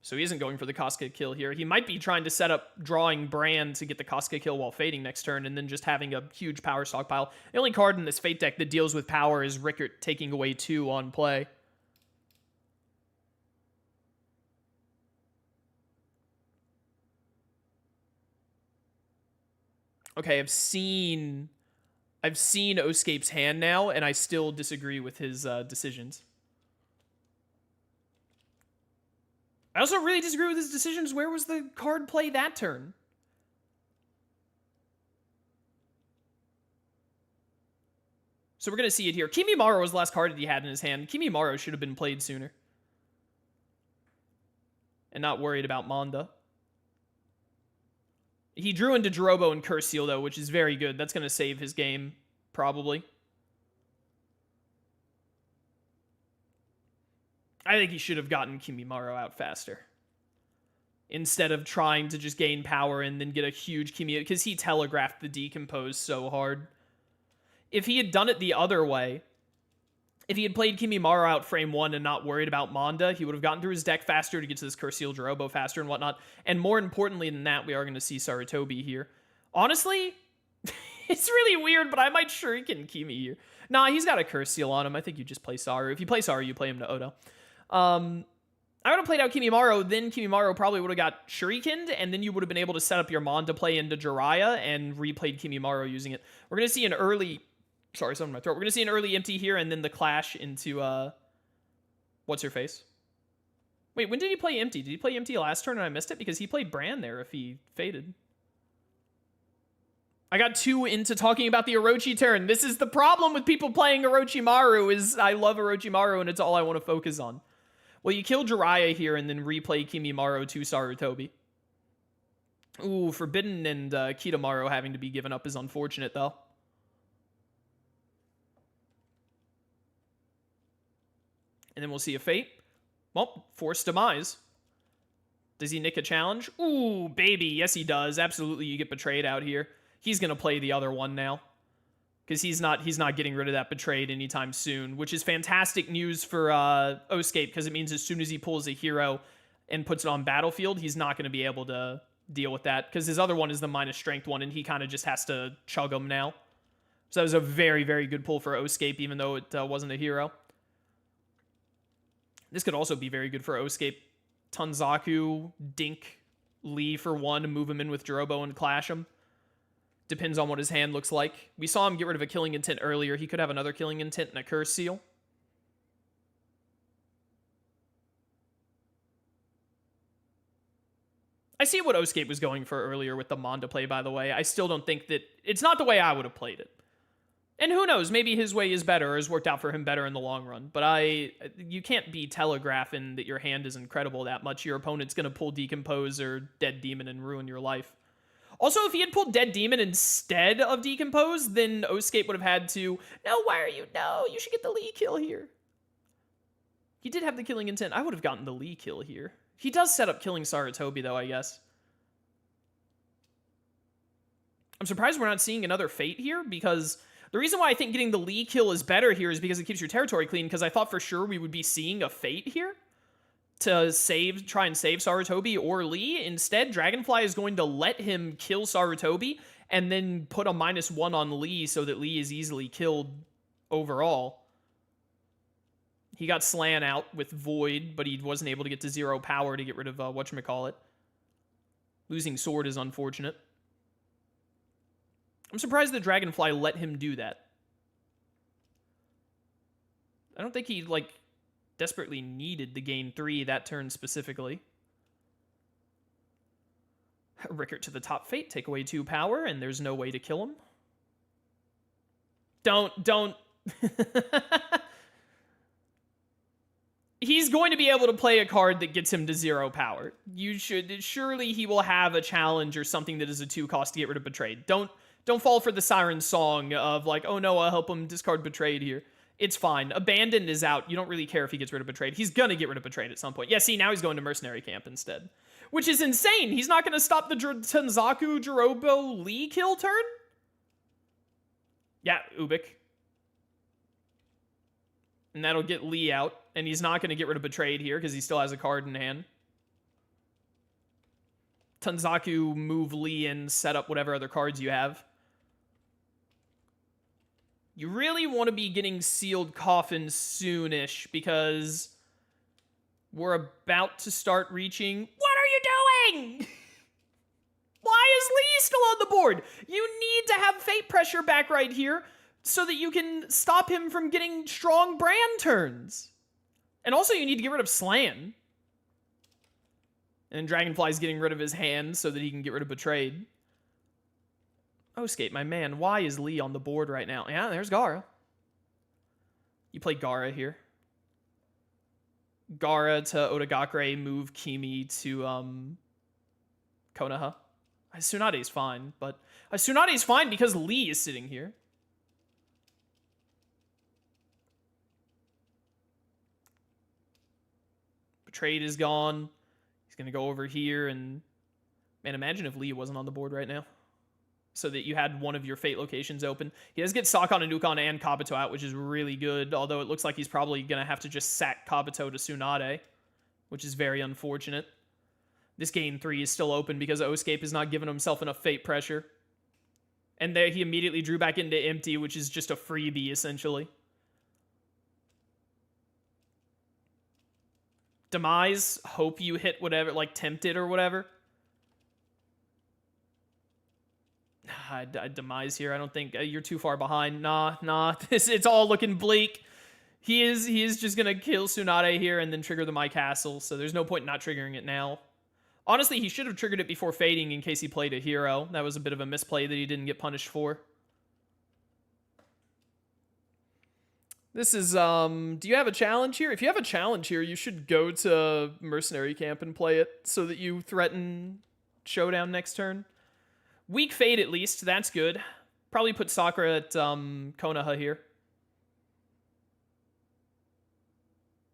[SPEAKER 1] So he isn't going for the Casca kill here. He might be trying to set up drawing Brand to get the Casca kill while fading next turn, and then just having a huge power stockpile. The only card in this Fate deck that deals with power is Rickert taking away 2 on play. Okay, I've seen Oscape's hand now, and I still disagree with his decisions. I also really disagree with his decisions. Where was the card play that turn? So we're going to see it here. Kimimaro was the last card that he had in his hand. Kimimaro should have been played sooner. And not worried about Manda. He drew into Jirobo and Curse Seal, though, which is very good. That's going to save his game, probably. I think he should have gotten Kimimaro out faster. Instead of trying to just gain power and then get a huge Kimimaro, because he telegraphed the Decompose so hard. If he had done it the other way, if he had played Kimimaro out frame 1 and not worried about Manda, he would have gotten through his deck faster to get to this Curse Seal Jirobo faster and whatnot. And more importantly than that, we are going to see Sarutobi here. Honestly, it's really weird, but I might Shuriken Kimi here. Nah, he's got a Curse Seal on him. I think you just play Saru. If you play Saru, you play him to Odo. I would have played out Kimimaro, then Kimimaro probably would have got Shurikened, and then you would have been able to set up your Manda play into Jiraiya and replayed Kimimaro using it. We're going to see an early... Sorry, something in my throat. We're going to see an early empty here, and then the clash into, What's-Her-Face? Wait, when did he play empty? Did he play empty last turn and I missed it? Because he played Brand there if he faded. I got too into talking about the Orochi turn. This is the problem with people playing Orochimaru, is I love Orochimaru, and it's all I want to focus on. Well, you kill Jiraiya here and then replay Kimimaro to Sarutobi. Ooh, Forbidden and Kitamaro having to be given up is unfortunate, though. And then we'll see a Fate. Well, Forced Demise. Does he nick a challenge? Ooh, baby. Yes, he does. Absolutely, you get betrayed out here. He's going to play the other one now. Because he's not getting rid of that betrayed anytime soon. Which is fantastic news for Oscape, because it means as soon as he pulls a hero and puts it on battlefield, he's not going to be able to deal with that. Because his other one is the minus strength one, and he kind of just has to chug him now. So that was a very, very good pull for Oscape, even though it wasn't a hero. This could also be very good for Oscape. Tanzaku, Dink, Lee for 1, move him in with Jirobo and clash him. Depends on what his hand looks like. We saw him get rid of a Killing Intent earlier. He could have another Killing Intent and a Curse Seal. I see what Oscape was going for earlier with the Manda play, by the way. I still don't think that... It's not the way I would have played it. And who knows, maybe his way is better or has worked out for him better in the long run. But you can't be telegraphing that your hand is incredible that much. Your opponent's going to pull Decompose or Dead Demon and ruin your life. Also, if he had pulled Dead Demon instead of Decompose, then Oscape would have had to, no, why are you, no, you should get the Lee kill here. He did have the killing intent. I would have gotten the Lee kill here. He does set up killing Sarutobi, though, I guess. I'm surprised we're not seeing another Fate here, because the reason why I think getting the Lee kill is better here is because it keeps your territory clean, because I thought for sure we would be seeing a Fate here to try and save Sarutobi or Lee. Instead, Dragonfly is going to let him kill Sarutobi and then put a -1 on Lee so that Lee is easily killed overall. He got Slan out with Void, but he wasn't able to get to 0 power to get rid of whatchamacallit. Losing Sword is unfortunate. I'm surprised that Dragonfly let him do that. I don't think he, desperately needed the gain 3 that turn specifically. Rickert to the top Fate, take away 2 power, and there's no way to kill him. Don't. He's going to be able to play a card that gets him to 0 power. Surely he will have a challenge or something that is a 2 cost to get rid of Betrayed. Don't fall for the Siren Song of oh no, I'll help him discard Betrayed here. It's fine. Abandoned is out. You don't really care if he gets rid of Betrayed. He's gonna get rid of Betrayed at some point. Yeah, see, now he's going to Mercenary Camp instead. Which is insane. He's not gonna stop the Tanzaku Jirobo Lee kill turn? Yeah, Ubik. And that'll get Lee out. And he's not going to get rid of Betrayed here because he still has a card in hand. Tanzaku, move Lee and set up whatever other cards you have. You really want to be getting Sealed Coffin soonish because we're about to start reaching... What are you doing? Why is Lee still on the board? You need to have Fate pressure back right here so that you can stop him from getting strong brand turns. And also, you need to get rid of Slan. And Dragonfly's getting rid of his hand so that he can get rid of Betrayed. Oscape, my man, why is Lee on the board right now? Yeah, there's Gara. You play Gara here. Gara to Odagakure, move Kimi to Konoha. Tsunade's fine, but Tsunade's fine because Lee is sitting here. Betrayed is gone. He's going to go over here and... Man, imagine if Lee wasn't on the board right now. So that you had one of your Fate locations open. He does get Sakon and Ukon and Kabuto out, which is really good. Although it looks like he's probably going to have to just sack Kabuto to Tsunade. Which is very unfortunate. This gain 3 is still open because Oscape is not giving himself enough Fate pressure. And there he immediately drew back into Empty, which is just a freebie, essentially. Demise, hope you hit whatever, Tempted or whatever. Demise here, I don't think, you're too far behind. Nah, it's all looking bleak. He is just gonna kill Tsunade here and then trigger the My Castle, so there's no point in not triggering it now. Honestly, he should have triggered it before fading in case he played a hero. That was a bit of a misplay that he didn't get punished for. This is, do you have a challenge here? If you have a challenge here, you should go to Mercenary Camp and play it so that you threaten Showdown next turn. Weak Fate, at least. That's good. Probably put Sakura at Konoha here.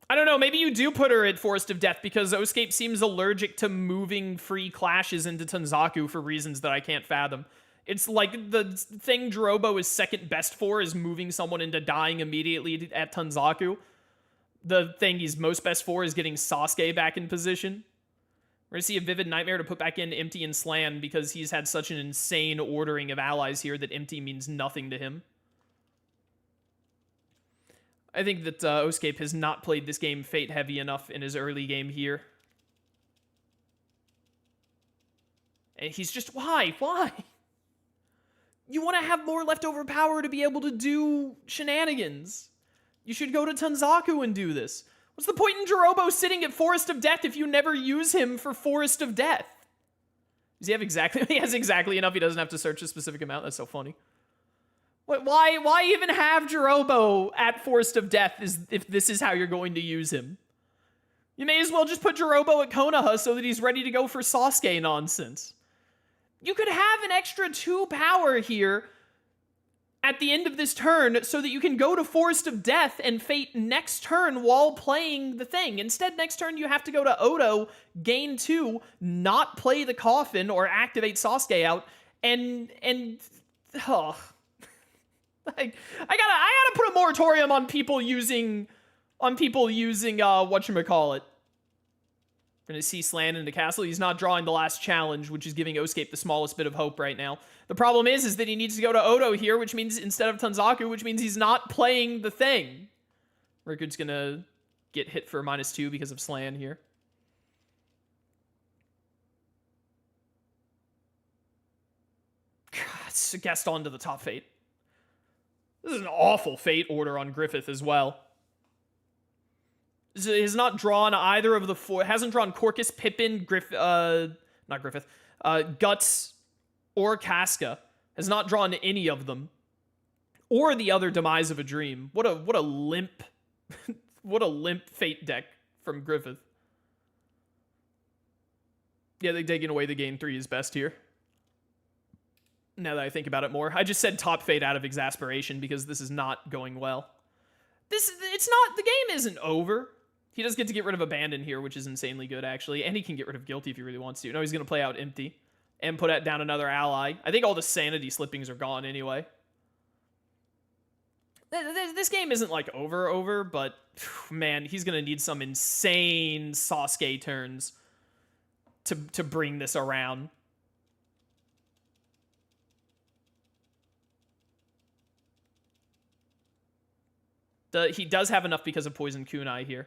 [SPEAKER 1] I don't know, maybe you do put her at Forest of Death because Oscape seems allergic to moving free clashes into Tanzaku for reasons that I can't fathom. It's like the thing Jirobo is second best for is moving someone into dying immediately at Tanzaku. The thing he's most best for is getting Sasuke back in position. We're going to see a Vivid Nightmare to put back in Empty and Slan because he's had such an insane ordering of allies here that Empty means nothing to him. I think that Oscape has not played this game Fate heavy enough in his early game here. And he's just, why? You want to have more leftover power to be able to do shenanigans. You should go to Tanzaku and do this. What's the point in Jirobo sitting at Forest of Death if you never use him for Forest of Death? Does he have exactly... He has exactly enough. He doesn't have to search a specific amount. That's so funny. Why even have Jirobo at Forest of Death if this is how you're going to use him? You may as well just put Jirobo at Konoha so that he's ready to go for Sasuke nonsense. You could have an extra 2 power here at the end of this turn so that you can go to Forest of Death and Fate next turn while playing the thing. Instead, next turn you have to go to Odo, gain 2, not play the Coffin or activate Sasuke out, and oh. I gotta put a moratorium on people using whatchamacallit. We're gonna see Slan in the castle. He's not drawing the last challenge, which is giving Oscape the smallest bit of hope right now. The problem is that he needs to go to Odo here, which means instead of Tanzaku, which means he's not playing the thing. Rikud's gonna get hit for -2 because of Slan here. God, Gaston to the top Fate. This is an awful Fate order on Griffith as well. He has not drawn either of the 4. Hasn't drawn Corcus, Pippin, Guts, or Casca. Has not drawn any of them, or the other Demise of a Dream. What a limp, what a limp Fate deck from Griffith. Yeah, they're taking away the gain 3 is best here. Now that I think about it more, I just said top Fate out of exasperation because this is not going well. The game isn't over. He does get to get rid of Abandon here, which is insanely good, actually. And he can get rid of Guilty if he really wants to. No, he's going to play out Empty and put down another ally. I think all the Sanity slippings are gone anyway. This game isn't, like, over, but, man, he's going to need some insane Sasuke turns to bring this around. He does have enough because of Poison Kunai here.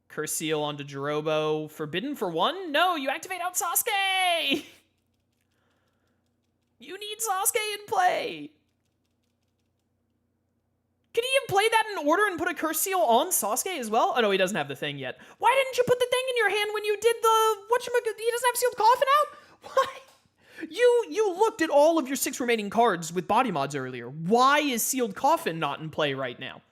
[SPEAKER 1] Curse Seal onto Jirobo. Forbidden for 1? No, you activate out Sasuke! You need Sasuke in play! Can he even play that in order and put a Curse Seal on Sasuke as well? Oh no, he doesn't have the thing yet. Why didn't you put the thing in your hand when you did the... He doesn't have Sealed Coffin out? Why? You looked at all of your 6 remaining cards with body mods earlier. Why is Sealed Coffin not in play right now?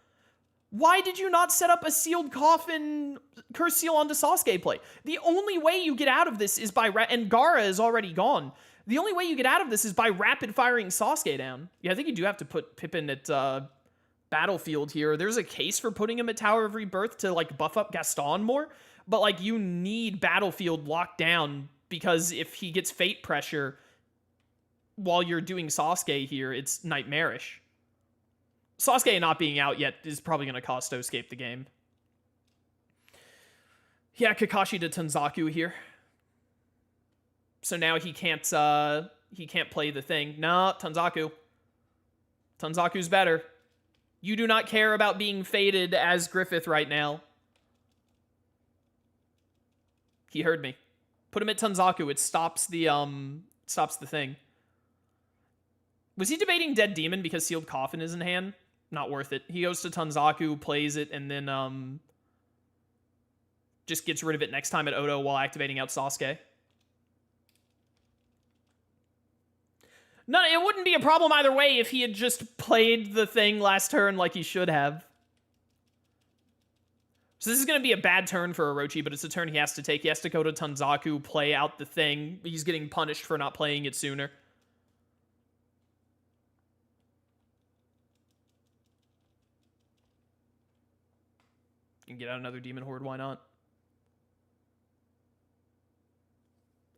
[SPEAKER 1] Why did you not set up a Sealed Coffin Curse Seal onto Sasuke play? The only way you get out of this is by... and Gaara is already gone. The only way you get out of this is by rapid-firing Sasuke down. Yeah, I think you do have to put Pippin at Battlefield here. There's a case for putting him at Tower of Rebirth to, like, buff up Gaston more. But, like, you need Battlefield locked down because if he gets Fate pressure while you're doing Sasuke here, it's nightmarish. Sasuke not being out yet is probably going to cost Oscape the game. Yeah, Kakashi to Tanzaku here. So now he can't play the thing. No, Tanzaku. Tanzaku's better. You do not care about being fated as Griffith right now. He heard me. Put him at Tanzaku. It stops the thing. Was he debating Dead Demon because Sealed Coffin is in hand? Not worth it. He goes to Tanzaku, plays it, and then just gets rid of it next time at Odo while activating out Sasuke. No, it wouldn't be a problem either way if he had just played the thing last turn like he should have. So this is going to be a bad turn for Orochi, but it's a turn he has to take. He has to go to Tanzaku, play out the thing. He's getting punished for not playing it sooner. You can get out another Demon Horde, why not?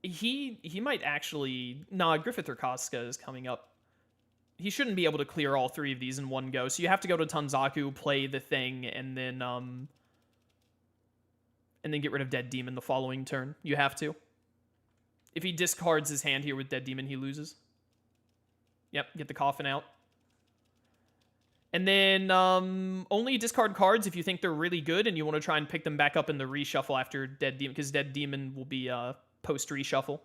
[SPEAKER 1] He might actually... Nah, Griffith or Casca is coming up. He shouldn't be able to clear all 3 of these in one go, so you have to go to Tanzaku, play the thing, and then get rid of Dead Demon the following turn. You have to. If he discards his hand here with Dead Demon, he loses. Yep, get the Coffin out. And then only discard cards if you think they're really good and you want to try and pick them back up in the reshuffle after Dead Demon, because Dead Demon will be post-reshuffle.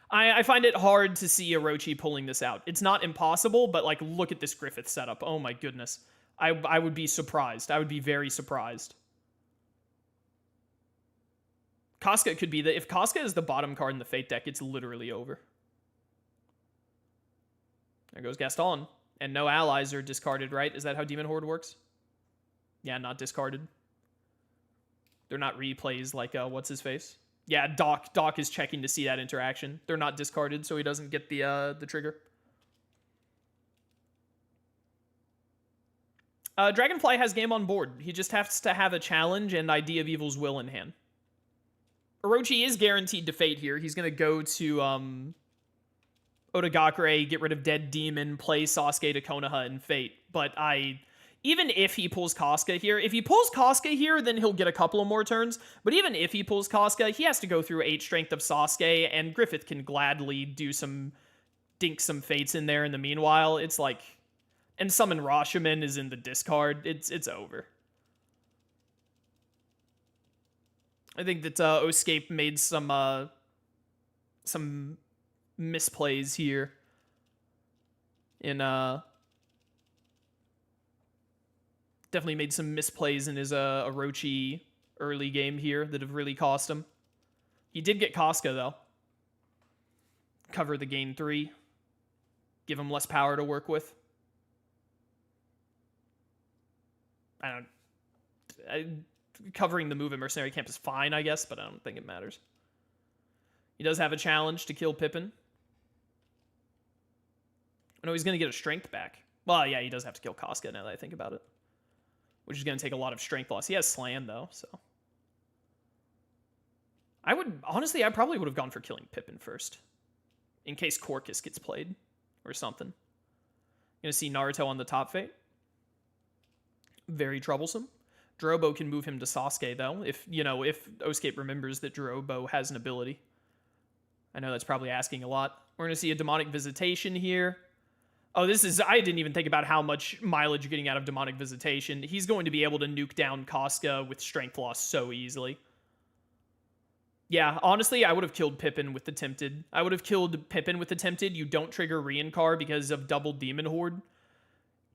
[SPEAKER 1] I find it hard to see Orochi pulling this out. It's not impossible, but, like, look at this Griffith setup. Oh my goodness. I would be surprised. I would be very surprised. Casca could be if Casca is the bottom card in the Fate deck, it's literally over. There goes Gaston. And no allies are discarded, right? Is that how Demon Horde works? Yeah, not discarded. They're not replays like, what's-his-face? Yeah, Doc is checking to see that interaction. They're not discarded, so he doesn't get the trigger. Dragonfly has game on board. He just has to have a challenge and Idea of Evil's Will in hand. Orochi is guaranteed to fate here. He's going to go to Otagakure, get rid of Dead Demon, play Sasuke to Konoha and fate. But even if he pulls Casca here, if he pulls Casca here, then he'll get a couple of more turns. But even if he pulls Casca, he has to go through 8 strength of Sasuke, and Griffith can gladly dink some fates in there in the meanwhile. It's like, and summon Rashomon is in the discard. It's over. I think that Oscape made some misplays here in definitely made some misplays in his Orochi early game here that have really cost him. He did get Casca though. Cover the gain 3. Give him less power to work with. Covering the move at Mercenary Camp is fine, I guess, but I don't think it matters. He does have a challenge to kill Pippin. No, he's going to get a strength back. Well, yeah, he does have to kill Casca now that I think about it. Which is going to take a lot of strength loss. He has Slan, though, so. Honestly, I probably would have gone for killing Pippin first. In case Corcus gets played. Or something. Going to see Naruto on the top fate. Very troublesome. Drobo can move him to Sasuke, though, if Oscape remembers that Drobo has an ability. I know that's probably asking a lot. We're going to see a Demonic Visitation here. Oh, I didn't even think about how much mileage you're getting out of Demonic Visitation. He's going to be able to nuke down Casca with strength loss so easily. Yeah, honestly, I would have killed Pippin with the Tempted. You don't trigger Reincar because of double Demon Horde.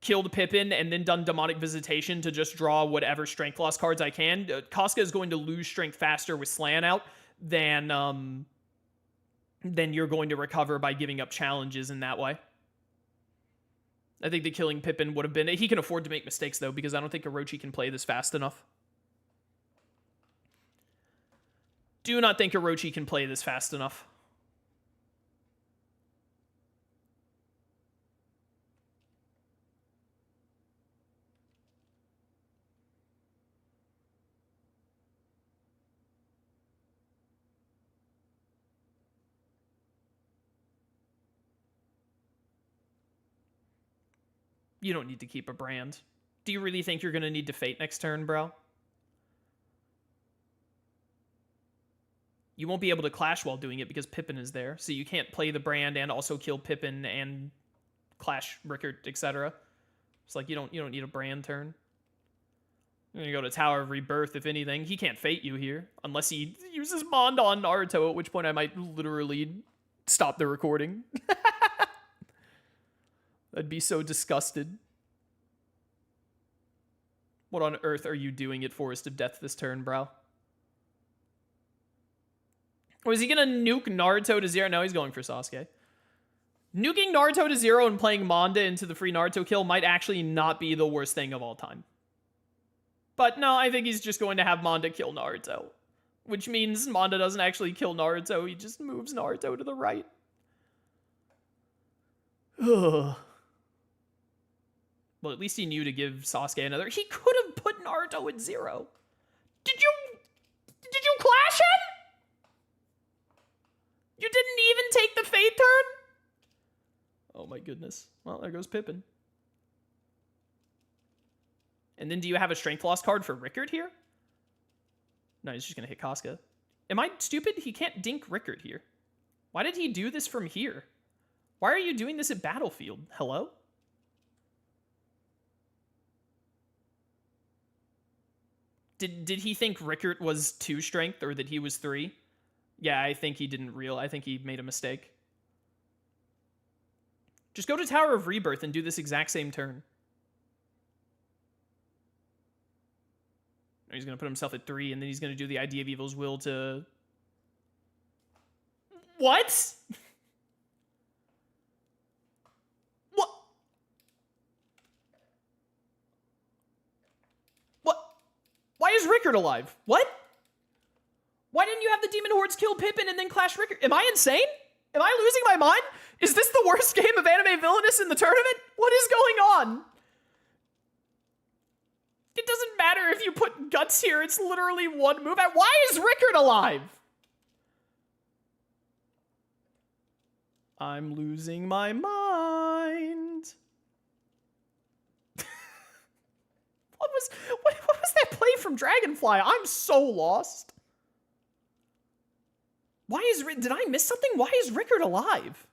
[SPEAKER 1] Killed Pippin and then done Demonic Visitation to just draw whatever strength loss cards I can. Casca is going to lose strength faster with Slan out than you're going to recover by giving up challenges in that way. I think that killing Pippin would have been... He can afford to make mistakes, though, because I don't think Orochi can play this fast enough. Do not think Orochi can play this fast enough. You don't need to keep a brand. Do you really think you're going to need to fate next turn, bro? You won't be able to clash while doing it because Pippin is there, so you can't play the brand and also kill Pippin and clash Rickert, etc. It's like you don't need a brand turn. You're going to go to Tower of Rebirth, if anything. He can't fate you here, unless he uses Mond on Naruto, at which point I might literally stop the recording. I'd be so disgusted. What on earth are you doing at Forest of Death this turn, bro? Was he going to nuke Naruto to 0? No, he's going for Sasuke. Nuking Naruto to 0 and playing Manda into the free Naruto kill might actually not be the worst thing of all time. But no, I think he's just going to have Manda kill Naruto. Which means Manda doesn't actually kill Naruto, he just moves Naruto to the right. Ugh. Well, at least he knew to give Sasuke another. He could have put Naruto at 0. Did you clash him? You didn't even take the fate turn? Oh my goodness. Well, there goes Pippin. And then do you have a strength loss card for Rickert here? No, he's just going to hit Casca. Am I stupid? He can't dink Rickert here. Why did he do this from here? Why are you doing this at Battlefield? Hello? Did he think Rickert was 2 strength or that he was 3? Yeah, I think he didn't I think he made a mistake. Just go to Tower of Rebirth and do this exact same turn. He's going to put himself at 3, and then he's going to do the Idea of Evil's Will to... What? Rickard alive? What? Why didn't you have the Demon Hordes kill Pippin and then clash Rickard? Am I insane? Am I losing my mind? Is this the worst game of Anime Villainous in the tournament? What is going on? It doesn't matter if you put Guts here. It's literally one move. Why is Rickard alive? I'm losing my mind. What was that play from Dragonfly? I'm so lost. Did I miss something? Why is Rickard alive?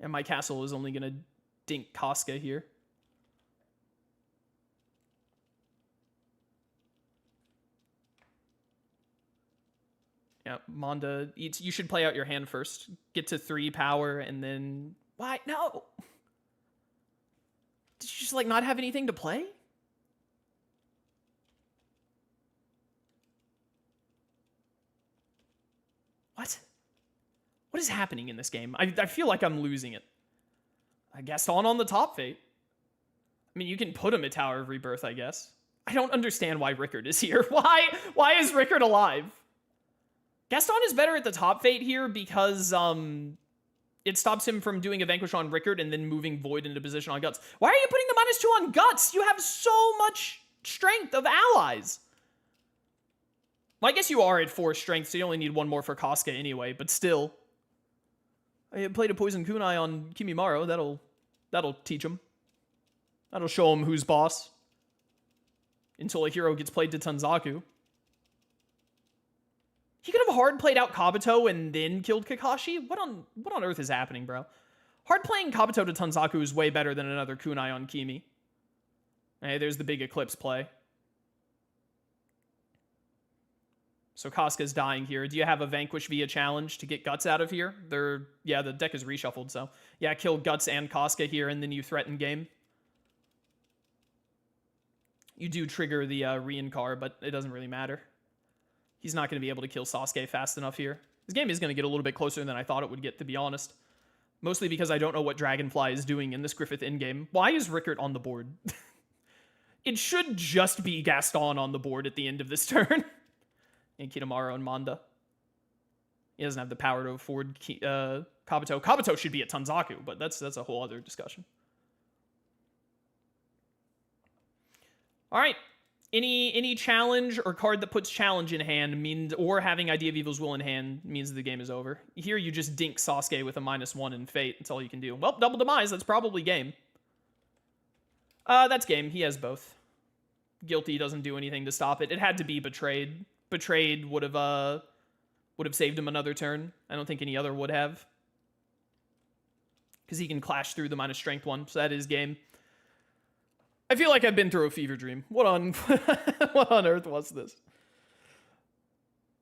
[SPEAKER 1] And my castle is only gonna dink Casca here. Yeah, Manda eats. You should play out your hand first. Get to 3 power and then... Why? No! Did you just, like, not have anything to play? What? What is happening in this game? I feel like I'm losing it. Gaston on the top fate. I mean, you can put him at Tower of Rebirth, I guess. I don't understand why Rickard is here. Why is Rickard alive? Gaston is better at the top fate here because it stops him from doing a Vanquish on Rickard and then moving Void into position on Guts. Why are you putting the -2 on Guts? You have so much strength of allies. Well, I guess you are at 4 strength, so you only need 1 more for Casca anyway, but still. I played a Poison Kunai on Kimimaro. That'll teach him. That'll show him who's boss. Until a hero gets played to Tanzaku. He could have hard played out Kabuto and then killed Kakashi? What on earth is happening, bro? Hard playing Kabuto to Tanzaku is way better than another kunai on Kimi. Hey, there's the big Eclipse play. So Casca's dying here. Do you have a Vanquish via challenge to get Guts out of here? Yeah, the deck is reshuffled, so... Yeah, kill Guts and Casca here, and then you threaten game. You do trigger the Reincar, but it doesn't really matter. He's not going to be able to kill Sasuke fast enough here. This game is going to get a little bit closer than I thought it would get, to be honest. Mostly because I don't know what Dragonfly is doing in this Griffith endgame. Why is Rickard on the board? It should just be Gaston on the board at the end of this turn. And Kitamaro and Manda. He doesn't have the power to afford Kabuto. Kabuto should be at Tanzaku, but that's a whole other discussion. All right. Any challenge or card that puts challenge in hand means, or having Idea of Evil's Will in hand means the game is over. Here you just dink Sasuke with a -1 in Fate. That's all you can do. Well, double demise. That's probably game. That's game. He has both. Guilty doesn't do anything to stop it. It had to be Betrayed. Betrayed would have saved him another turn. I don't think any other would have. Because he can clash through the -strength one. So that is game. I feel like I've been through a fever dream. What on earth was this?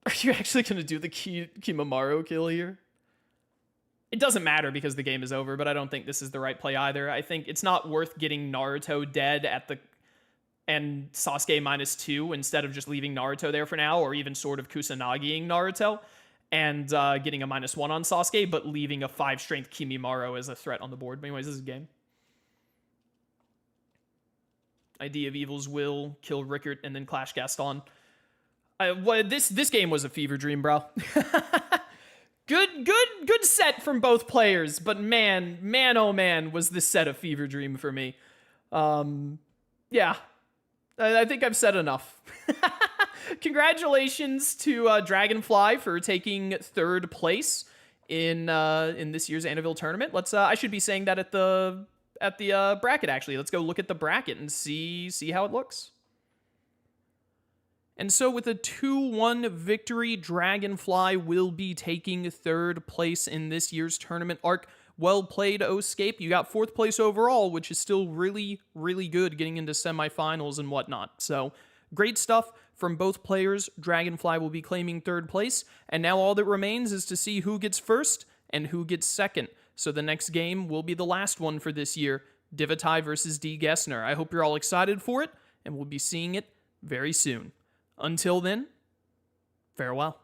[SPEAKER 1] Are you actually going to do the Kimimaro kill here? It doesn't matter because the game is over, but I don't think this is the right play either. I think it's not worth getting Naruto dead and Sasuke -2 instead of just leaving Naruto there for now, or even sort of Kusanagiing Naruto and getting a -1 on Sasuke, but leaving a 5 strength Kimimaro as a threat on the board. But anyways, this is a game. Idea of Evil's Will, kill Rickard, and then clash Gaston. This game was a fever dream, bro. Good set from both players, but man, oh man, was this set a fever dream for me. Yeah, I think I've said enough. Congratulations to Dragonfly for taking 3rd place in this year's Annaville tournament. I should be saying that at the bracket, actually. Let's go look at the bracket and see how it looks. And so with a 2-1 victory, Dragonfly will be taking 3rd place in this year's tournament arc. Well played, Oscape. You got 4th place overall, which is still really, really good getting into semifinals and whatnot. So great stuff from both players. Dragonfly will be claiming 3rd place. And now all that remains is to see who gets 1st and who gets 2nd. So the next game will be the last one for this year, Divitai versus D. Gessner. I hope you're all excited for it, and we'll be seeing it very soon. Until then, farewell.